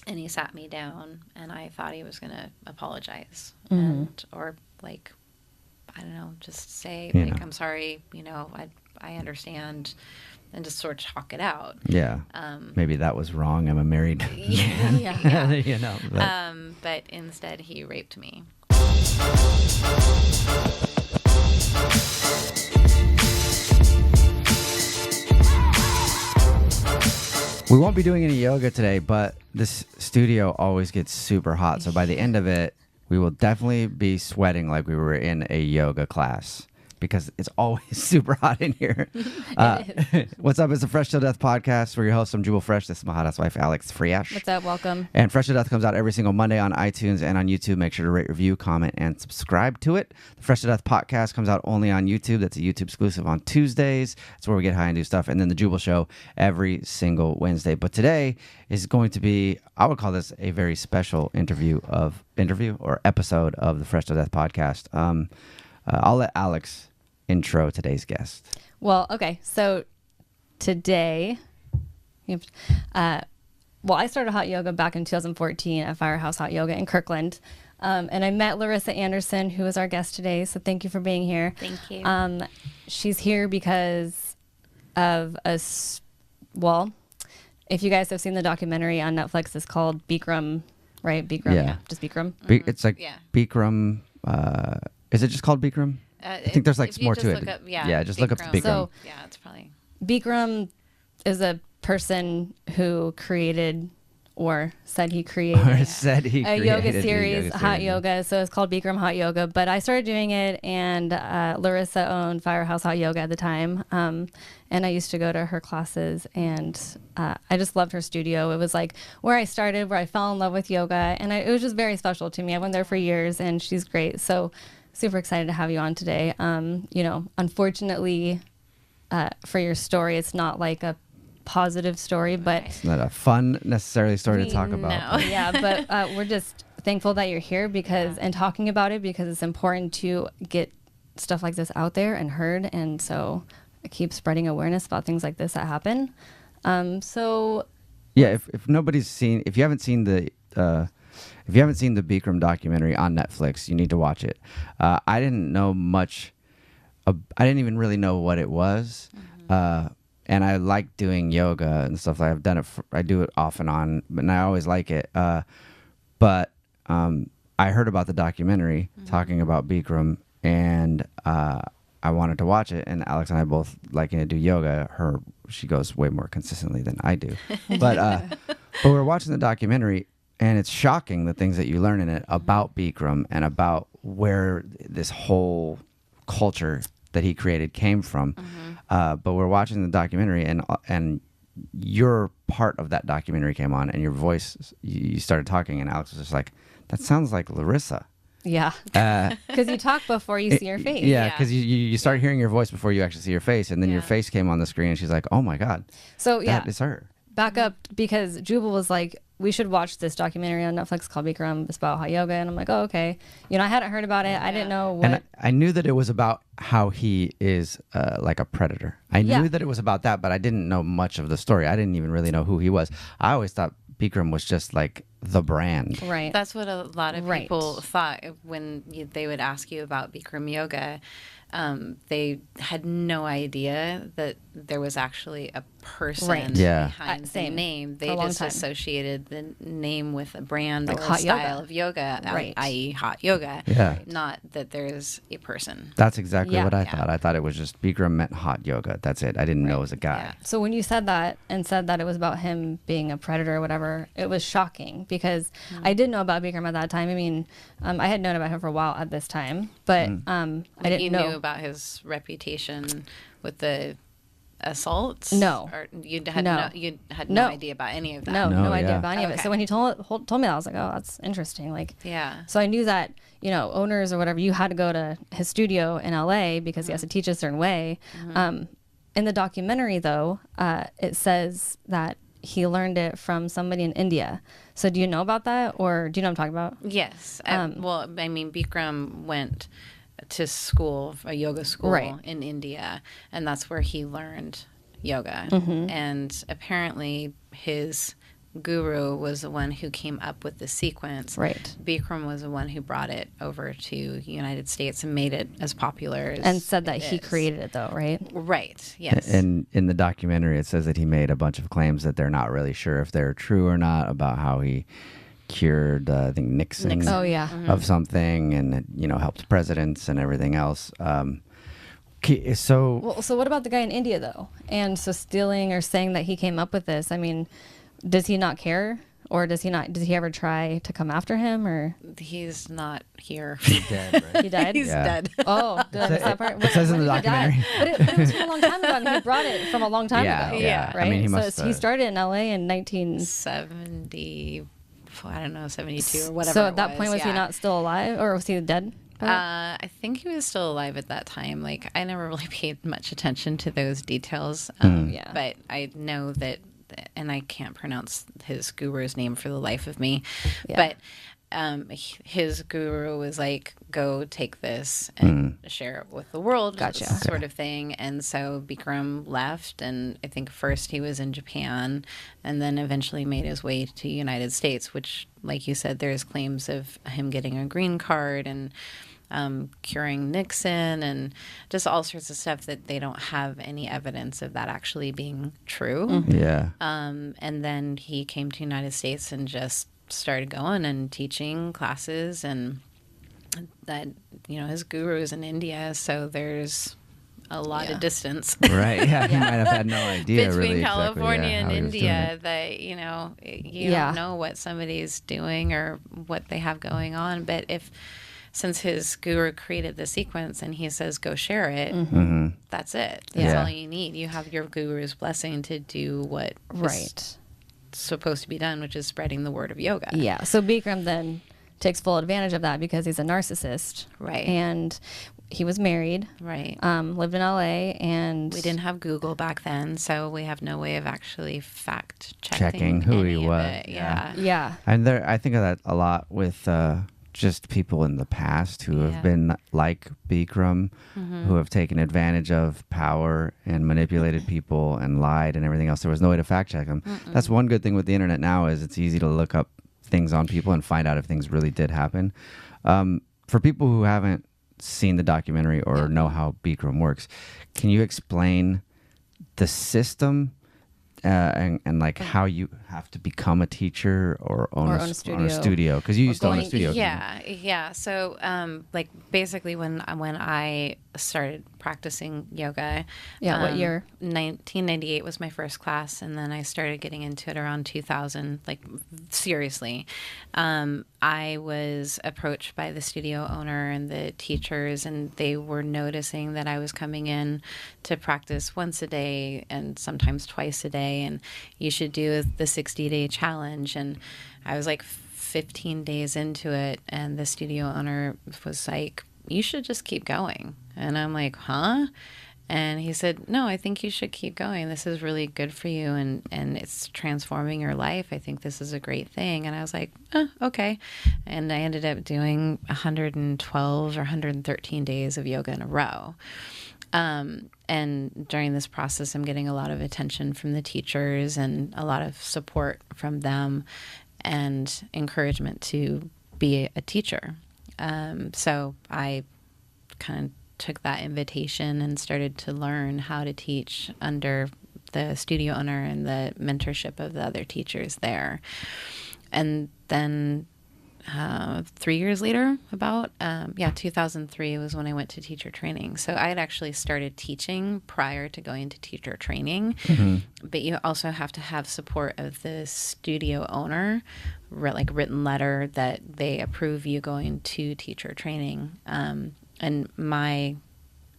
And he sat me down, and I thought he was going to apologize or like, I don't know, just say like, I'm sorry, I understand, and just sort of talk it out. Yeah. Maybe that was wrong. I'm a married man. But instead he raped me. We won't be doing any yoga today, but this studio always gets super hot. So by the end of it, we will definitely be sweating like we were in a yoga class because it's always super hot in here. What's up? It's the Fresh to Death podcast. We're your hosts. I'm Jubal Fresh. This is my hot wife, Alex Friash. What's up? Welcome. And Fresh to Death comes out every single Monday on iTunes and on YouTube. Make sure to rate, review, comment, and subscribe to it. The Fresh to Death podcast comes out only on YouTube. That's a YouTube exclusive on Tuesdays. That's where we get high and do stuff. And then the Jubal Show every single Wednesday. But today is going to be, I would call this a very special interview or episode of the Fresh to Death podcast. I'll let Alex intro today's guest. Well, okay. So today, I started hot yoga back in 2014 at Firehouse Hot Yoga in Kirkland. And I met Larissa Anderson, who is our guest today. So thank you for being here. Thank you. She's here because of us. Well, if you guys have seen the documentary on Netflix, it's called Bikram, right? Bikram. Yeah. Just Bikram. It's like Bikram. Is it just called Bikram? I think there's like more to it. Just look up Bikram. So, it's probably. Bikram is a person who created or said he created a yoga series, hot yoga. So it's called Bikram Hot Yoga. But I started doing it, and Larissa owned Firehouse Hot Yoga at the time. And I used to go to her classes, and I just loved her studio. It was like where I started, where I fell in love with yoga. And it was just very special to me. I went there for years, and she's great. So super excited to have you on today. Unfortunately, for your story, it's not like a positive story, but it's not a fun necessarily story to talk about. No. Yeah, but we're just thankful that you're here and talking about it, because it's important to get stuff like this out there and heard, and so keep spreading awareness about things like this that happen. If you haven't seen the Bikram documentary on Netflix, you need to watch it. I didn't know much. I didn't even really know what it was. And I like doing yoga and stuff. I've done it. I do it off and on, and I always like it. But I heard about the documentary talking about Bikram, and I wanted to watch it. And Alex and I both liking to do yoga. She goes way more consistently than I do. But we're watching the documentary, and it's shocking the things that you learn in it about Bikram and about where this whole culture that he created came from. But we're watching the documentary, and your part of that documentary came on, and your voice, you started talking, and Alex was just like, that sounds like Larissa. Yeah. Because you talk before you see your face. Yeah, because you start hearing your voice before you actually see your face, and then your face came on the screen, and she's like, oh my God. So that is her. Back up, because Jubal was like, we should watch this documentary on Netflix called Bikram. It's about hot yoga. And I'm like, oh, okay. I hadn't heard about it. I didn't know what. And I knew that it was about how he is like a predator. I knew that it was about that, but I didn't know much of the story. I didn't even really know who he was. I always thought Bikram was just like the brand. Right. That's what a lot of people thought when they would ask you about Bikram yoga. They had no idea that there was actually a person behind the name. They just associated the name with a brand like or a style of yoga, i.e. hot yoga, not that there's a person. That's exactly what I thought. I thought it was just Bikram meant hot yoga. That's it. I didn't know it was a guy. Yeah. So when you said that and said that it was about him being a predator or whatever, it was shocking, because I didn't know about Bikram at that time. I mean, I had known about him for a while at this time, but I didn't know about his reputation with the assaults. No, or you had no idea about any of that. No idea about any of it. So when he told me that, I was like, oh, that's interesting. Like, so I knew that owners or whatever, you had to go to his studio in LA because he has to teach a certain way. In the documentary, though, it says that he learned it from somebody in India. So do you know about that, or do you know what I'm talking about? Yes. Bikram went to school, a yoga school in India, and that's where he learned yoga. And apparently his guru was the one who came up with the sequence. Right. Bikram was the one who brought it over to the United States and made it as popular as and said that he created it, though, right? Right. Yes. And in the documentary, it says that he made a bunch of claims that they're not really sure if they're true or not about how he cured, I think, Nixon. Oh, yeah. Of something, and helped presidents and everything else. So what about the guy in India, though? And so stealing or saying that he came up with this, I mean, does he not care? Or does he ever try to come after him? Or he's not here. He's dead, right? He died? He's dead. Oh, did I miss that part? It says in the documentary. But it was from a long time ago. I mean, he brought it from a long time ago. Yeah. Right? I mean, he started in LA in 1970, I don't know, 72 or whatever. So at that point, was he not still alive, or was he dead? I think he was still alive at that time. Like, I never really paid much attention to those details. But I know that, and I can't pronounce his guru's name for the life of me. Yeah. But his guru was like, go take this and share it with the world, sort of thing. And so Bikram left, and I think first he was in Japan, and then eventually made his way to the United States, which, like you said, there's claims of him getting a green card and curing Nixon and just all sorts of stuff that they don't have any evidence of that actually being true. Yeah. And then he came to the United States and just started going and teaching classes, and that, his guru is in India, so there's a lot of distance. Right. Yeah. He might have had no idea between really California exactly, and India that, you don't know what somebody's doing or what they have going on. But since his guru created the sequence and he says, go share it, that's it. That's all you need. You have your guru's blessing to do what is supposed to be done, which is spreading the word of yoga. Yeah. So Bikram then takes full advantage of that because he's a narcissist. Right. And he was married. Right. Lived in LA, and we didn't have Google back then, so we have no way of actually fact checking who he was. Yeah. And I think of that a lot with just people in the past who have been like Bikram, who have taken advantage of power and manipulated people and lied and everything else. There was no way to fact check them. That's one good thing with the internet now, is it's easy to look up things on people and find out if things really did happen. For people who haven't seen the documentary or know how Bikram works, can you explain the system and like how you have to become a teacher or own a studio? Because you used to own a studio. Yeah. So like basically when I started practicing yoga, what year? 1998 was my first class, and then I started getting into it around 2000, like seriously. I was approached by the studio owner and the teachers, and they were noticing that I was coming in to practice once a day and sometimes twice a day, and you should do the 60-day challenge. And I was like 15 days into it, and the studio owner was like, you should just keep going. And I'm like, huh? And he said, no, I think you should keep going. This is really good for you, and it's transforming your life. I think this is a great thing. And I was like, okay. And I ended up doing 112 or 113 days of yoga in a row. And during this process, I'm getting a lot of attention from the teachers and a lot of support from them and encouragement to be a teacher. So I kind of took that invitation and started to learn how to teach under the studio owner and the mentorship of the other teachers there. And then 3 years later, 2003 was when I went to teacher training. So I had actually started teaching prior to going to teacher training, but you also have to have support of the studio owner, like written letter that they approve you going to teacher training. And my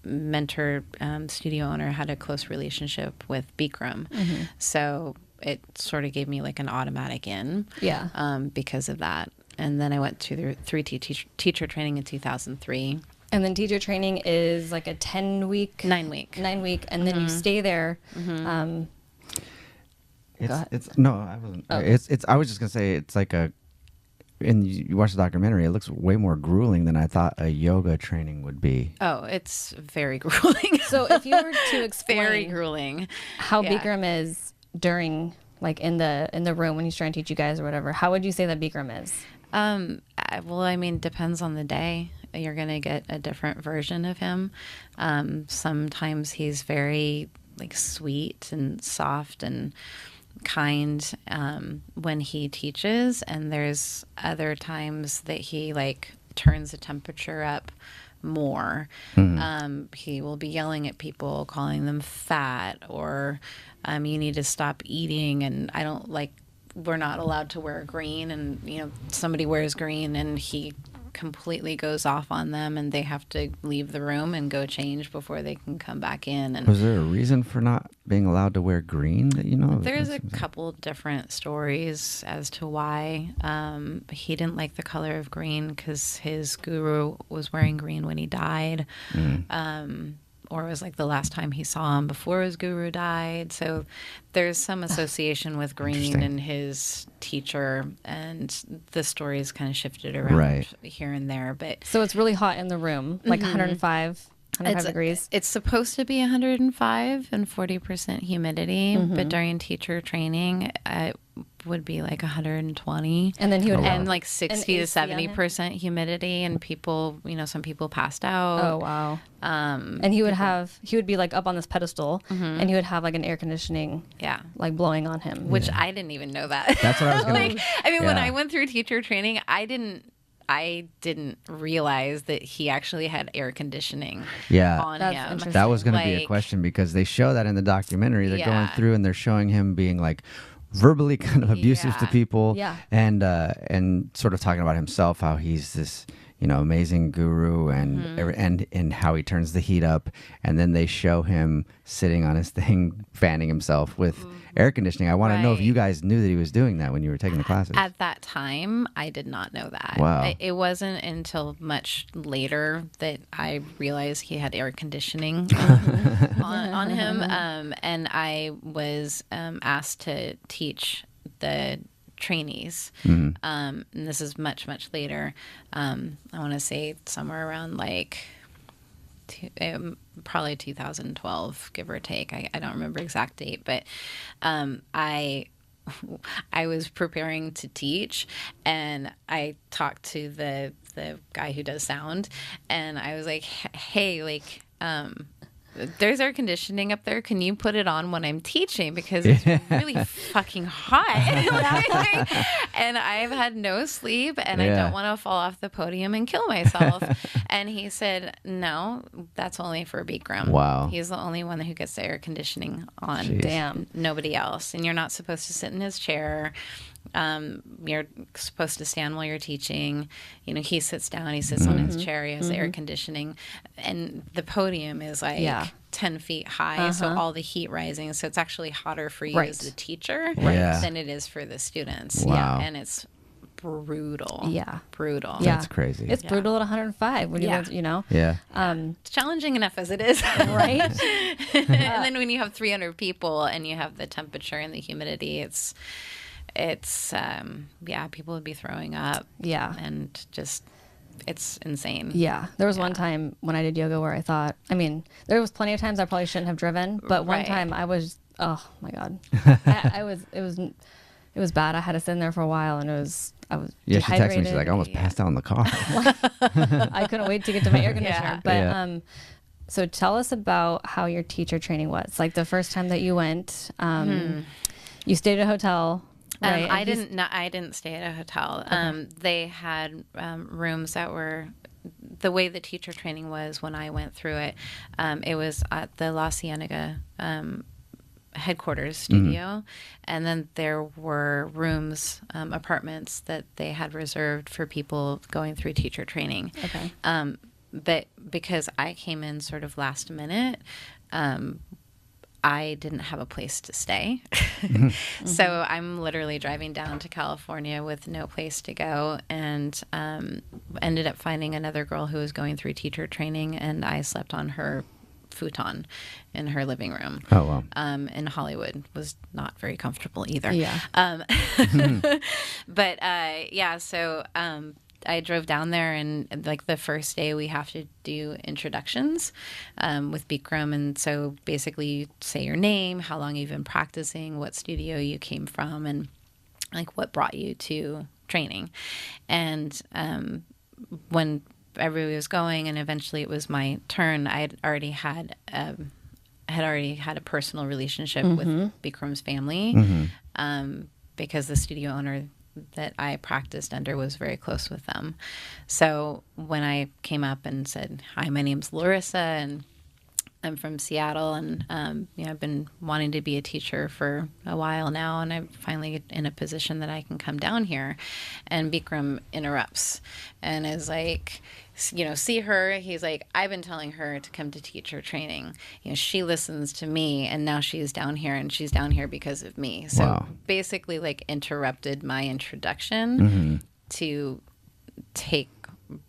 mentor, studio owner, had a close relationship with Bikram. So it sort of gave me like an automatic in because of that. And then I went through teacher training in 2003. And then teacher training is like a 10-week? 9-week. 9-week. And then you stay there. No, I wasn't. It's. I was just gonna say it's like and you watch the documentary, it looks way more grueling than I thought a yoga training would be. Oh, it's very grueling. So if you were to explain very grueling how Bikram is during like in the room when he's trying to teach you guys or whatever? How would you say that Bikram is? Well, I mean, depends on the day. You're going to get a different version of him. Sometimes he's very like sweet and soft and kind when he teaches, and there's other times that he like turns the temperature up more. He will be yelling at people, calling them fat, or you need to stop eating, and I don't like, we're not allowed to wear green, and you know, somebody wears green and he completely goes off on them and they have to leave the room and go change before they can come back in. And was there a reason for not being allowed to wear green that you know of? There's a couple different stories as to why. He didn't like the color of green because his guru was wearing green when he died. Or it was like the last time he saw him before his guru died. So there's some association with green and his teacher, and the stories kind of shifted around here and there. But so it's really hot in the room, like 105 degrees. It's supposed to be 105 and 40% humidity, but during teacher training, it would be like 120. And then he would and like 60 to 70% humidity, and people, you know, some people passed out. Oh wow. And he would be like up on this pedestal, and he would have like an air conditioning like blowing on him, which I didn't even know that. That's what I was gonna like, I mean, when I went through teacher training, I didn't realize that he actually had air conditioning on him. That was going to be a question, because they show that in the documentary. They're going through and they're showing him being like verbally kind of abusive to people, and sort of talking about himself, how he's this, you know, amazing guru, and how he turns the heat up, and then they show him sitting on his thing fanning himself with air conditioning. I want to know if you guys knew that he was doing that when you were taking the classes. At that time, I did not know that. Wow. It wasn't until much later that I realized he had air conditioning on him, and I was asked to teach the trainees. And this is much later. I want to say somewhere around like probably 2012, give or take. I don't remember exact date, but I was preparing to teach, and I talked to the guy who does sound, and I was like, hey, like there's air conditioning up there. Can you put it on when I'm teaching? Because it's really fucking hot. And I've had no sleep, and I don't want to fall off the podium and kill myself. And he said, no, that's only for Bikram. Wow. He's the only one who gets the air conditioning on. Jeez. Damn. Nobody else. And you're not supposed to sit in his chair. You're supposed to stand while you're teaching. You know, he sits down, he sits on his chair, he has the air conditioning, and the podium is like 10 feet high, so all the heat rising, so it's actually hotter for you as the teacher than it is for the students. Wow. And it's brutal. Brutal. That's crazy. It's brutal at 105 when you know. It's challenging enough as it is. Right. And then when you have 300 people and you have the temperature and the humidity, it's people would be throwing up. And just, it's insane. There was one time when I did yoga where I thought, I mean, there was plenty of times I probably shouldn't have driven, but one time I was, oh my God, it was bad. I had to sit in there for a while, and I was she texted me, she's like, I almost passed out in the car. I couldn't wait to get to my air conditioner. But so tell us about how your teacher training was. Like the first time that you went, you stayed at a hotel. Right. I didn't stay at a hotel. Okay. They had rooms that were, the way the teacher training was when I went through it. It was at the La Cienega headquarters studio, and then there were rooms, apartments that they had reserved for people going through teacher training. Okay. But because I came in sort of last minute, I didn't have a place to stay. So I'm literally driving down to California with no place to go, and ended up finding another girl who was going through teacher training, and I slept on her futon in her living room. Oh, wow. In Hollywood. Was not very comfortable either. Yeah. But so I drove down there, and like the first day we have to do introductions with Bikram. And so basically you say your name, how long you've been practicing, what studio you came from, and like what brought you to training. And when everybody was going and eventually it was my turn, I had already had a personal relationship with Bikram's family, because the studio owner that I practiced under was very close with them. So when I came up and said, "Hi, my name's Larissa, and I'm from Seattle, and I've been wanting to be a teacher for a while now, and I'm finally in a position that I can come down here," and Bikram interrupts and is like, see her. He's like, "I've been telling her to come to teacher training. She listens to me, and now she's down here, and she's down here because of me." So basically, like, interrupted my introduction to take,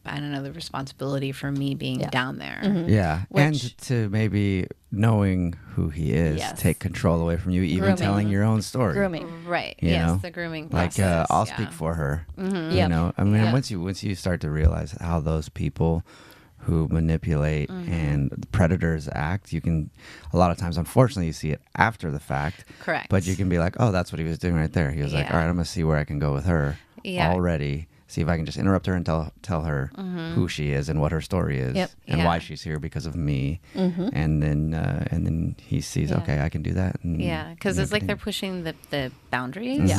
I don't know, the responsibility for me being down there. And to maybe knowing who he is, take control away from you, even telling your own story. Grooming. Right. You know? The grooming process. Like, I'll speak for her. You know, I mean, once you start to realize how those people who manipulate and the predators act, you can, a lot of times, unfortunately, you see it after the fact. Correct. But you can be like, oh, that's what he was doing right there. He was like, all right, I'm going to see where I can go with her already. See if I can just interrupt her and tell her who she is and what her story is and why she's here because of me. And then he sees, okay, I can do that. Because it's like they're pushing the boundaries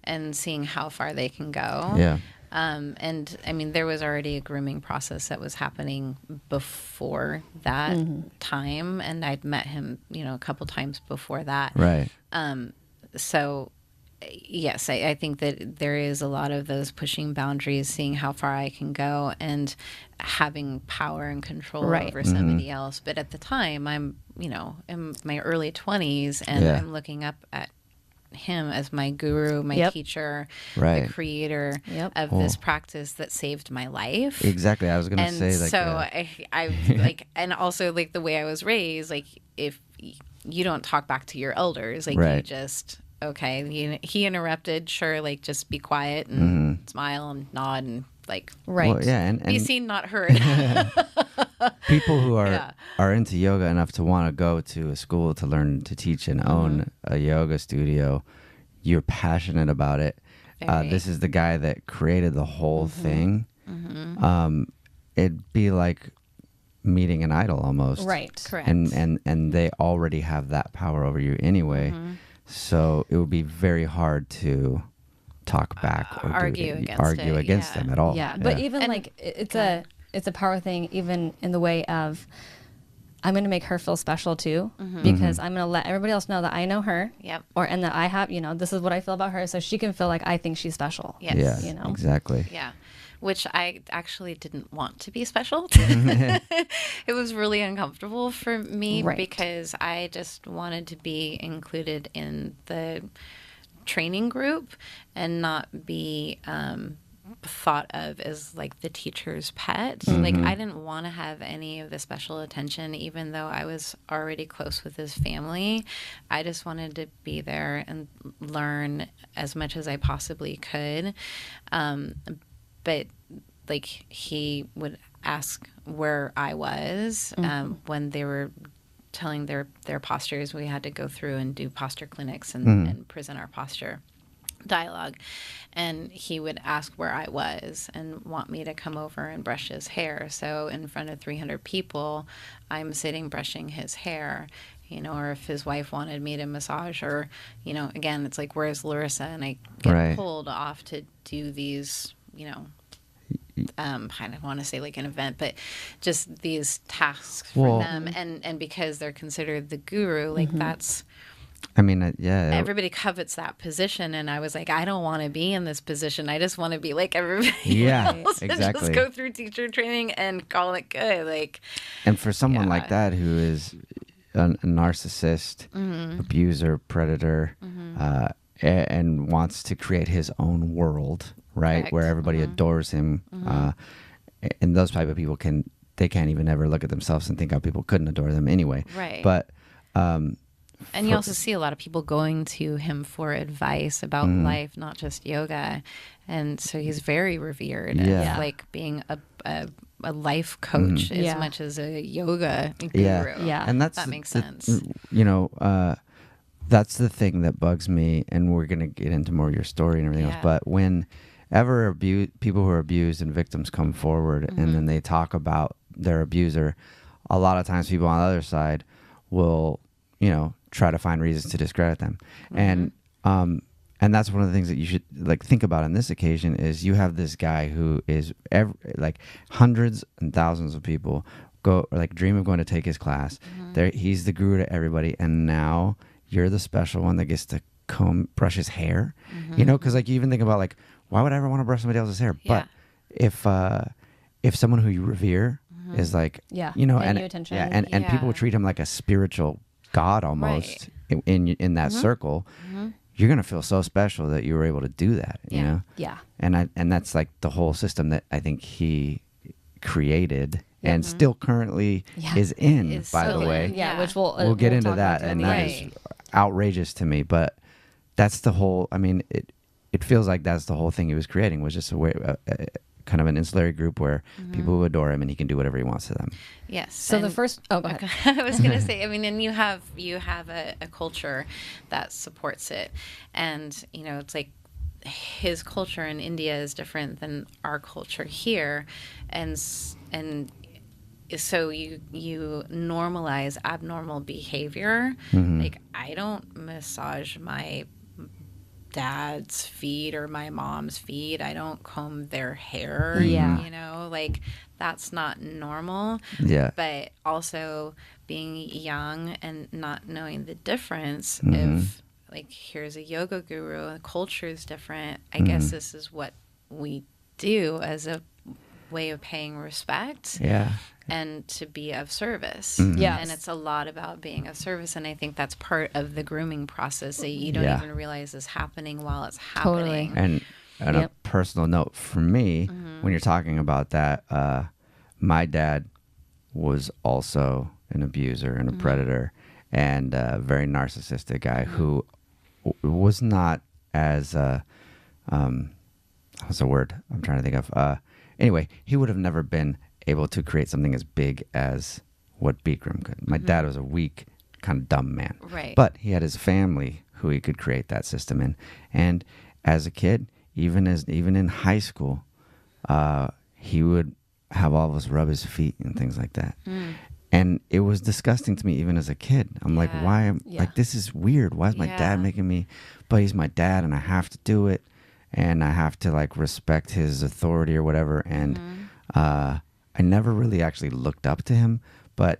and seeing how far they can go. And I mean, there was already a grooming process that was happening before that time, and I'd met him, a couple times before that. Right. So yes, I think that there is a lot of those pushing boundaries, seeing how far I can go, and having power and control over somebody else. But at the time, I'm, in my early 20s, and I'm looking up at him as my guru, my teacher, the creator of this practice that saved my life. Exactly. I was going to say, like, so I like, and also like the way I was raised, like, if you don't talk back to your elders, like you just, okay, he interrupted, sure, like, just be quiet and smile and nod and like, well, and be seen, not heard. People who are into yoga enough to want to go to a school to learn to teach and own a yoga studio, you're passionate about it. This is the guy that created the whole thing. It'd be like meeting an idol almost. Right. Correct. And they already have that power over you anyway. So it would be very hard to talk back or argue against them at all. Yeah, but even like it's a power thing, even in the way of, I'm going to make her feel special too, because I'm going to let everybody else know that I know her, and that I have, this is what I feel about her, so she can feel like I think she's special. Yes. Yeah, exactly. Yeah. Which I actually didn't want to be special. It was really uncomfortable for me because I just wanted to be included in the training group and not be thought of as like the teacher's pet. Like, I didn't want to have any of the special attention, even though I was already close with his family. I just wanted to be there and learn as much as I possibly could. But like, he would ask where I was when they were telling their postures. We had to go through and do posture clinics and present our posture dialogue, and he would ask where I was and want me to come over and brush his hair. So in front of 300 people, I'm sitting brushing his hair. Or if his wife wanted me to massage, or, again, it's like, where's Larissa? And I get pulled off to do these, I don't want to say like an event, but just these tasks for them. And because they're considered the guru, like that's, I mean, everybody covets that position. And I was like, I don't want to be in this position. I just want to be like everybody else. Exactly. Just go through teacher training and call it good. Like, and for someone like that, who is a narcissist, abuser, predator, and wants to create his own world, right? Correct. Where everybody adores him. And those type of people can't even ever look at themselves and think how people couldn't adore them anyway. Right. But And you also see a lot of people going to him for advice about life, not just yoga. And so he's very revered as like being a life coach as much as a yoga guru. And that makes sense. You know, that's the thing that bugs me, and we're going to get into more of your story and everything else. But whenever people who are abused and victims come forward and then they talk about their abuser, a lot of times people on the other side will, you know, try to find reasons to discredit them. And that's one of the things that you should like think about on this occasion is you have this guy who is like hundreds and thousands of people dream of going to take his class. He's the guru to everybody, and now you're the special one that gets to brush his hair. You know, because like you even think about like, why would I ever want to brush somebody else's hair? But if someone who you revere is like, you know, and people would treat him like a spiritual god almost in that circle, you're gonna feel so special that you were able to do that. You know, and that's like the whole system that I think he created and still currently is in. By the way, which we'll get into that, and that is outrageous to me. But that's the whole. I mean, it feels like that's the whole thing he was creating, was just a way. Kind of an ancillary group where people who adore him and he can do whatever he wants to them. Yes. So the first, go ahead. I was going to say, I mean, and you have a culture that supports it, and you know, it's like his culture in India is different than our culture here, and so you normalize abnormal behavior. Like, I don't massage my dad's feet or my mom's feet. I don't comb their hair. You know, like that's not normal. But also being young and not knowing the difference of like, here's a yoga guru, the culture is different. I guess this is what we do as a way of paying respect. And to be of service. And it's a lot about being of service. And I think that's part of the grooming process that you don't even realize is happening while it's happening. And on a personal note for me, when you're talking about that, my dad was also an abuser and a predator and a very narcissistic guy who was not as, what's the word I'm trying to think of? Anyway, he would have never been able to create something as big as what Bikram could. My dad was a weak, kind of dumb man. But he had his family who he could create that system in. And as a kid, even in high school, he would have all of us rub his feet and things like that. And it was disgusting to me even as a kid. I'm like, why like, this is weird. Why is my dad making me? But he's my dad and I have to do it. And I have to like respect his authority or whatever. And I never really actually looked up to him, but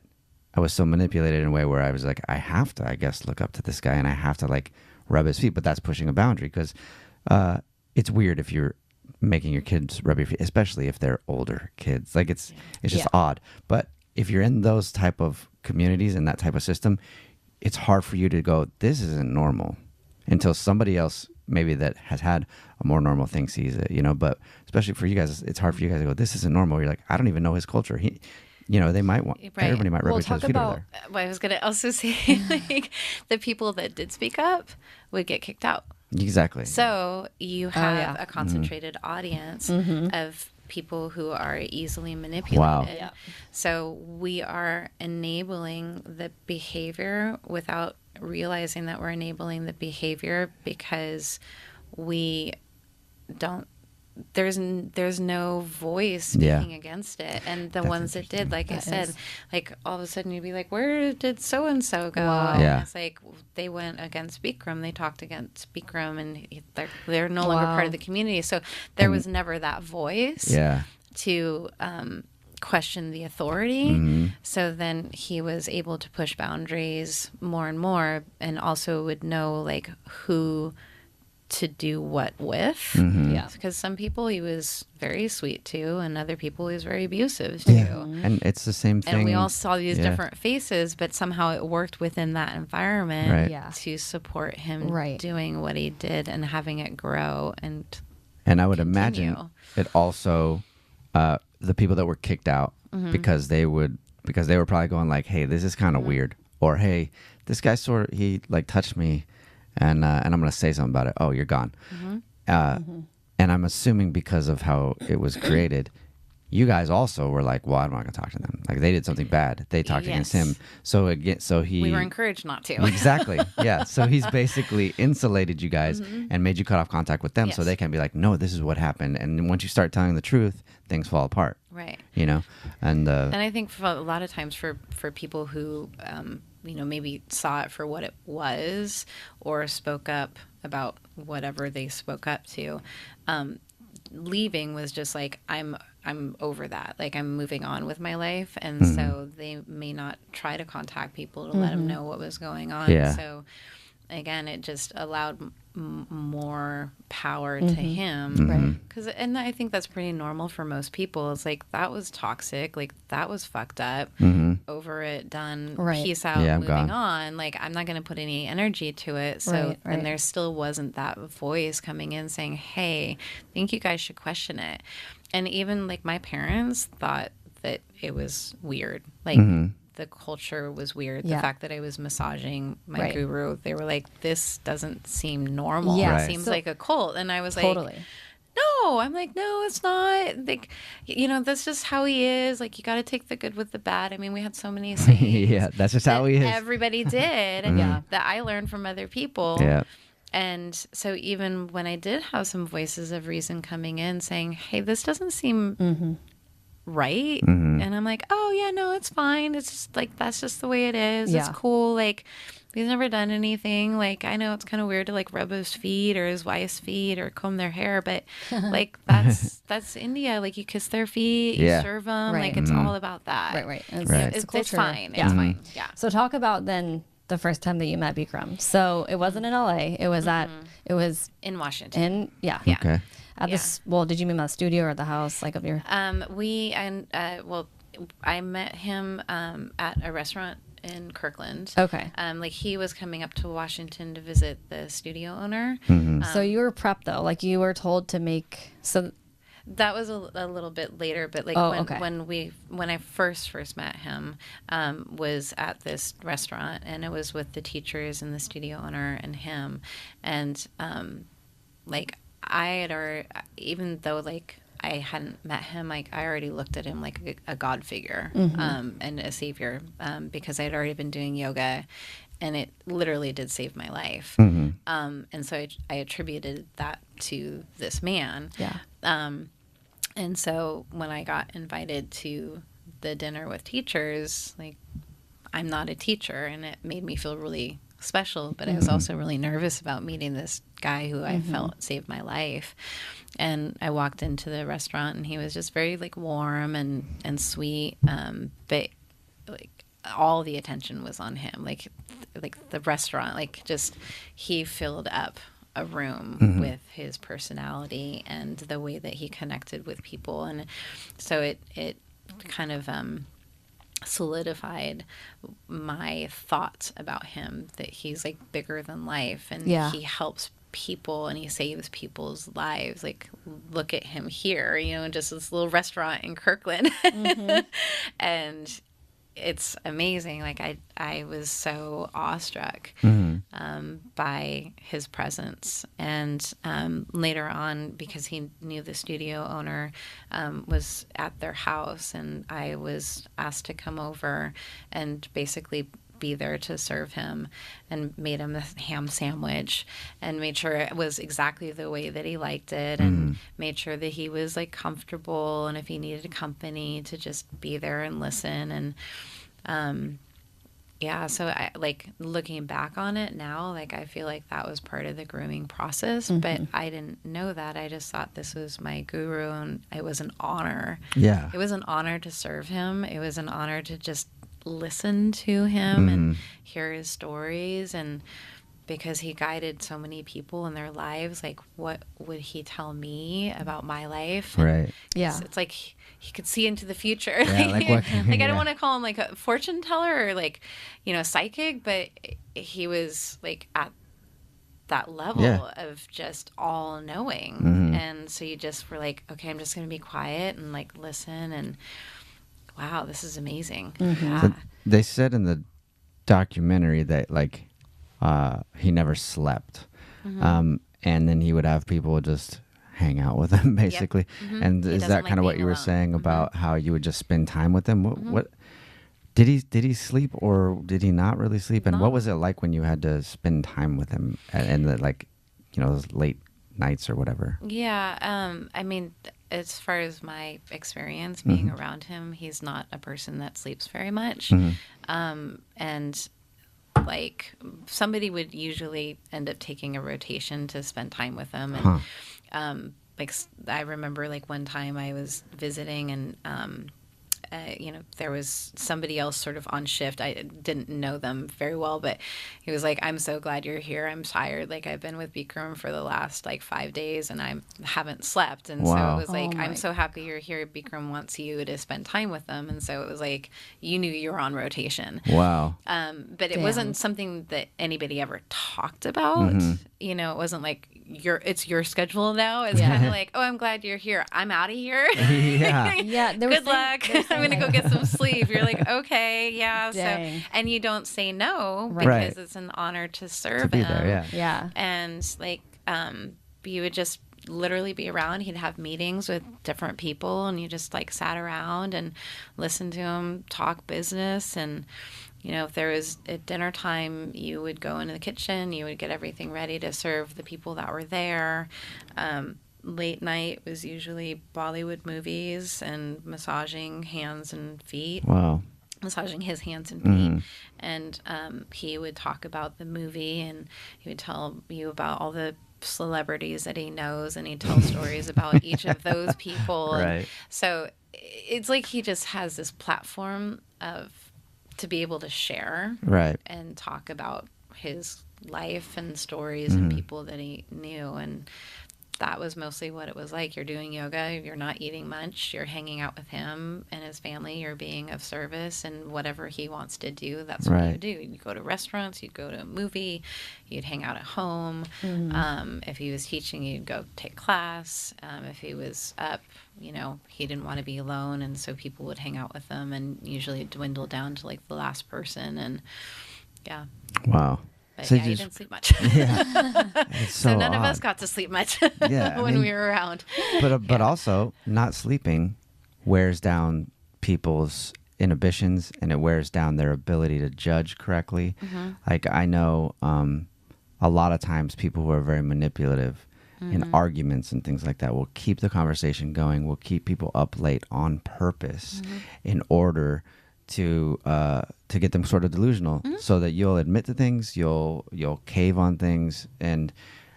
I was so manipulated in a way where I was like, I have to, I guess, look up to this guy and I have to like rub his feet. But that's pushing a boundary because it's weird if you're making your kids rub your feet, especially if they're older kids. Like it's just odd. But if you're in those type of communities and that type of system, it's hard for you to go, this isn't normal until somebody else maybe that has had a more normal thing sees it, you know. But especially for you guys, it's hard for you guys to go, this isn't normal. You're like, I don't even know his culture. He, you know, they might want, everybody might rub each other's feet over there. Well, I was going to also say, like, the people that did speak up would get kicked out. Exactly. So you have a concentrated audience of people who are easily manipulated. So we are enabling the behavior without realizing that we're enabling the behavior because we don't, there's no voice speaking against it. And the ones that did, like I said, like all of a sudden you'd be like, where did so-and-so go? Wow. And it's like, they went against Bikram. They talked against Bikram and they're no longer part of the community. So there was never that voice to question the authority. So then he was able to push boundaries more and more, and also would know like who to do what with. Because some people he was very sweet to, and other people he was very abusive to. And it's the same thing. And we all saw these different faces, but somehow it worked within that environment to support him doing what he did and having it grow. And I would imagine it also the people that were kicked out because they were probably going like, hey, this is kind of weird. or hey, this guy he like touched me, and I'm gonna say something about it. Oh, you're gone. And I'm assuming because of how it was created, you guys also were like, well, I'm not gonna talk to them. Like they did something bad. They talked against him. So again, we were encouraged not to. Exactly. Yeah. So he's basically insulated you guys and made you cut off contact with them, so they can be like, no, this is what happened. And once you start telling the truth, things fall apart. Right. You know, and I think for a lot of times for people who maybe saw it for what it was or spoke up about whatever they spoke up to, leaving was just like, I'm over that. Like I'm moving on with my life. And so they may not try to contact people to let them know what was going on. Yeah. So again, it just allowed more power to him. Right. And I think that's pretty normal for most people. It's like, that was toxic. Like that was fucked up. Over it, done. Right. Peace out, Yeah, I'm moving gone. on. Like I'm not going to put any energy to it. So Right. then there still wasn't that voice coming in saying, hey, I think you guys should question it. And even like my parents thought that it was weird. Like the culture was weird. The fact that I was massaging my guru, they were like, this doesn't seem normal. Yeah. It seems like a cult. And I was Totally. like, no. I'm like, no, it's not. Like, that's just how he is. Like, you got to take the good with the bad. I mean, we had so many sayings. yeah, that's just how he is. Everybody did. That I learned from other people. Yeah. And so even when I did have some voices of reason coming in saying, hey, this doesn't seem right. And I'm like, oh, yeah, no, it's fine. It's just like, that's just the way it is. Yeah. It's cool. Like, he's never done anything. Like, I know it's kind of weird to like rub his feet or his wife's feet or comb their hair, but like that's India. Like you kiss their feet, you serve them. Right. Like it's all about that. Right. It's fine. It's fine. Yeah. So talk about then the first time that you met Bikram. So it wasn't in LA. It was it was in Washington. Okay. At this, well, did you meet him at the studio or the house, like of your? I met him at a restaurant in Kirkland. Okay. Like he was coming up to Washington to visit the studio owner. So you were prepped though, like you were told to make so. That was a little bit later, but like when I first met him, was at this restaurant, and it was with the teachers and the studio owner and him, and like I had already, even though like I hadn't met him, like I already looked at him like a god figure and a savior, because I had already been doing yoga, and it literally did save my life. And so I attributed that to this man. Yeah. And so when I got invited to the dinner with teachers, like I'm not a teacher, and it made me feel really special, but I was also really nervous about meeting this guy who I felt saved my life. And I walked into the restaurant, and he was just very like warm and sweet, but like all the attention was on him, like the restaurant, like just he filled up a room with his personality and the way that he connected with people. And so it kind of solidified my thoughts about him, that he's like bigger than life, and he helps people and he saves people's lives. Like, look at him here, just this little restaurant in Kirkland. And it's amazing. Like I was so awestruck by his presence. And later on, because he knew the studio owner, was at their house, and I was asked to come over and basically be there to serve him, and made him a ham sandwich and made sure it was exactly the way that he liked it, and made sure that he was like comfortable, and if he needed company, to just be there and listen. And so I, like, looking back on it now, like I feel like that was part of the grooming process, but I didn't know that. I just thought this was my guru, and it was an honor. It was an honor to serve him. It was an honor to just listen to him and hear his stories, and because he guided so many people in their lives, like what would he tell me about my life? Right. It's like he could see into the future. Like I don't want to call him like a fortune teller or like, psychic, but he was like at that level of just all knowing. And so you just were like, okay, I'm just going to be quiet and like listen, and wow, this is amazing. So they said in the documentary that like he never slept, and then he would have people just hang out with him basically. Yep. And is that kind of what you were saying about how you would just spend time with him? What did he sleep or did he not really sleep? And what was it like when you had to spend time with him and the, like, you know, those late nights or whatever? Yeah. I mean, as far as my experience being around him, he's not a person that sleeps very much. And like somebody would usually end up taking a rotation to spend time with him. And like I remember like one time I was visiting and you know, there was somebody else sort of on shift. I didn't know them very well, but he was like, I'm so glad you're here. I'm tired. Like, I've been with Bikram for the last, like, 5 days, and I haven't slept. And so it was like, I'm so happy you're here. Bikram wants you to spend time with them. And so it was like, you knew you were on rotation. Wow. But it wasn't something that anybody ever talked about. You know, it wasn't like, it's your schedule now. It's kind of like, oh, I'm glad you're here. I'm out of here. Yeah. Good luck. I'm going to go get some sleep. You're like, okay, yeah. Dang. So, and you don't say no because it's an honor to serve to be him. there, Yeah. And like, you would just literally be around. He'd have meetings with different people, and you just like sat around and listened to him talk business. And you know, if there was at dinner time, you would go into the kitchen, you would get everything ready to serve the people that were there. Late night was usually Bollywood movies and massaging hands and feet. Wow. Massaging his hands and feet. And he would talk about the movie, and he would tell you about all the celebrities that he knows, and he'd tell stories about each of those people. Right. And so it's like he just has this platform to be able to share and talk about his life and stories and people that he knew. And that was mostly what it was like. You're doing yoga, you're not eating much, you're hanging out with him and his family, you're being of service, and whatever he wants to do, that's what you do. You'd go to restaurants, you'd go to a movie, you'd hang out at home. If he was teaching, you'd go take class. If he was up, you know, he didn't want to be alone, and so people would hang out with him, and usually dwindle down to like the last person. And Wow. But so he didn't sleep much. So none of us got to sleep much when we were around. But also, not sleeping wears down people's inhibitions, and it wears down their ability to judge correctly. Like, I know a lot of times people who are very manipulative in arguments and things like that will keep the conversation going, will keep people up late on purpose in order to get them sort of delusional, so that you'll admit to things, you'll cave on things. And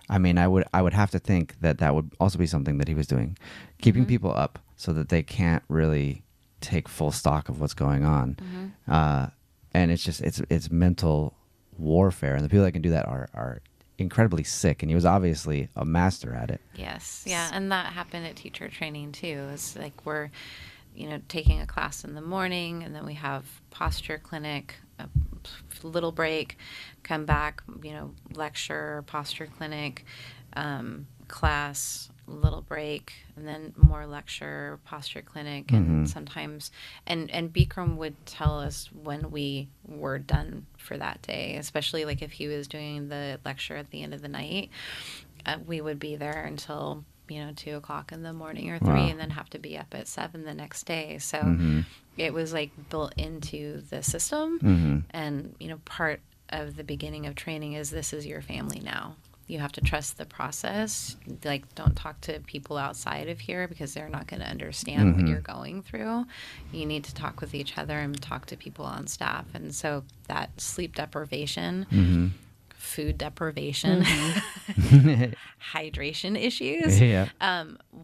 I mean, I would have to think that would also be something that he was doing, keeping people up so that they can't really take full stock of what's going on. And it's just it's mental warfare, and the people that can do that are incredibly sick. And he was obviously a master at it. Yes, yeah, and that happened at teacher training too. It's like we're, you know, taking a class in the morning, and then we have posture clinic, a little break, come back, you know, lecture, posture clinic, class, little break, and then more lecture, posture clinic. And sometimes, and Bikram would tell us when we were done for that day, especially like if he was doing the lecture at the end of the night, we would be there until, you know, 2 o'clock in the morning or 3, and then have to be up at 7 the next day. So it was like built into the system. And, you know, part of the beginning of training is this is your family now. You have to trust the process. Like, don't talk to people outside of here because they're not going to understand what you're going through. You need to talk with each other and talk to people on staff. And so that sleep deprivation, food deprivation, hydration issues,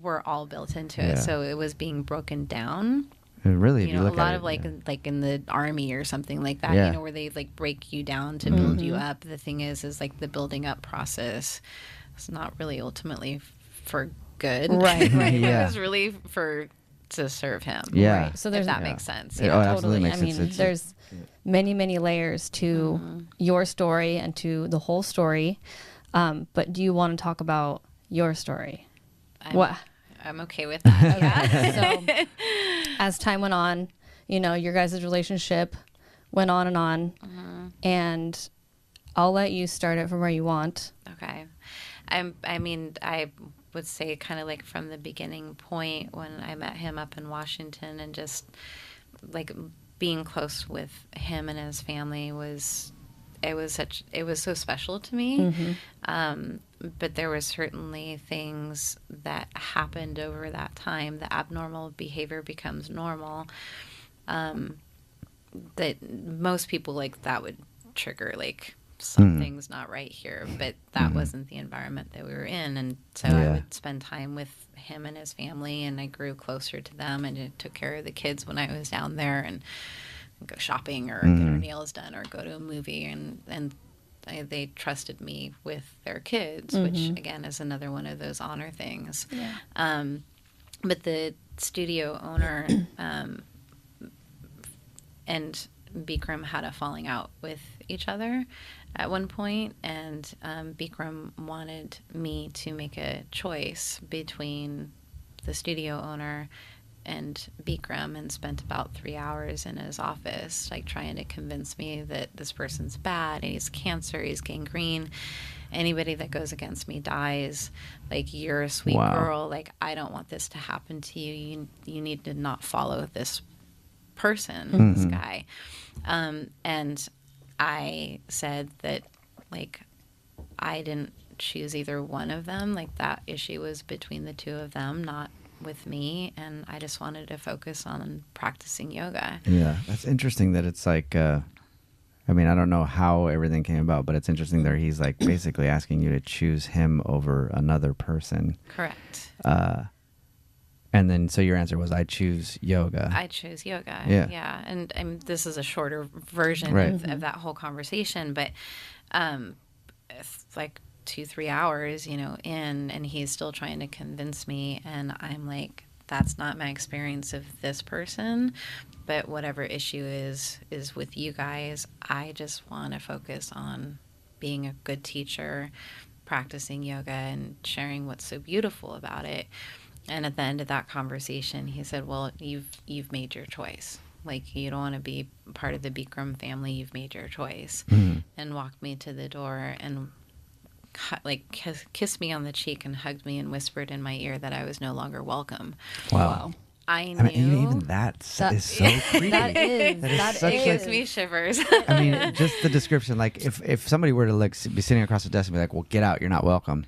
were all built into it. So it was being broken down. Really, you know, a lot of like in the army or something like that, you know, where they like break you down to build you up. The thing is like the building up process is not really ultimately for good. Right. It was really to serve him. Right. So there's, if that makes sense. It absolutely makes sense. I mean, there's many layers to your story and to the whole story. But do you want to talk about your story? I'm okay with that. So as time went on, you know, your guys' relationship went on and on. And I'll let you start it from where you want. Okay. I would say kind of like from the beginning point when I met him up in Washington, and just like being close with him and his family was so special to me. But there were certainly things that happened over that time. The abnormal behavior becomes normal. That most people, like, that would trigger like something's not right here, but that wasn't the environment that we were in. And so I would spend time with him and his family, and I grew closer to them, and I took care of the kids when I was down there, and go shopping or get our nails done or go to a movie, and they trusted me with their kids, which again is another one of those honor things. But the studio owner and Bikram had a falling out with each other at one point, and Bikram wanted me to make a choice between the studio owner and Bikram, and spent about 3 hours in his office, like trying to convince me that this person's bad, he's cancer, he's gangrene, anybody that goes against me dies, like, you're a sweet girl, like, I don't want this to happen to you, you need to not follow this person, this guy. And I said that, like, I didn't choose either one of them, like, that issue was between the two of them, not with me, and I just wanted to focus on practicing yoga. Yeah, that's interesting that it's like, I mean, I don't know how everything came about, but it's interesting that he's like basically asking you to choose him over another person. Correct. And then, so your answer was, I choose yoga. I choose yoga. Yeah. And this is a shorter version of that whole conversation, but it's like 2-3 hours, in, and he's still trying to convince me, and I'm like, that's not my experience of this person, but whatever issue is with you guys, I just want to focus on being a good teacher, practicing yoga, and sharing what's so beautiful about it. And at the end of that conversation, he said, well, you've made your choice. Like, you don't want to be part of the Bikram family. You've made your choice. And walked me to the door and kissed me on the cheek and hugged me and whispered in my ear that I was no longer welcome. Wow. I knew. Even that is so creepy. That It gives me shivers. I mean, just the description, like, if somebody were to be sitting across the desk and be like, well, get out, you're not welcome,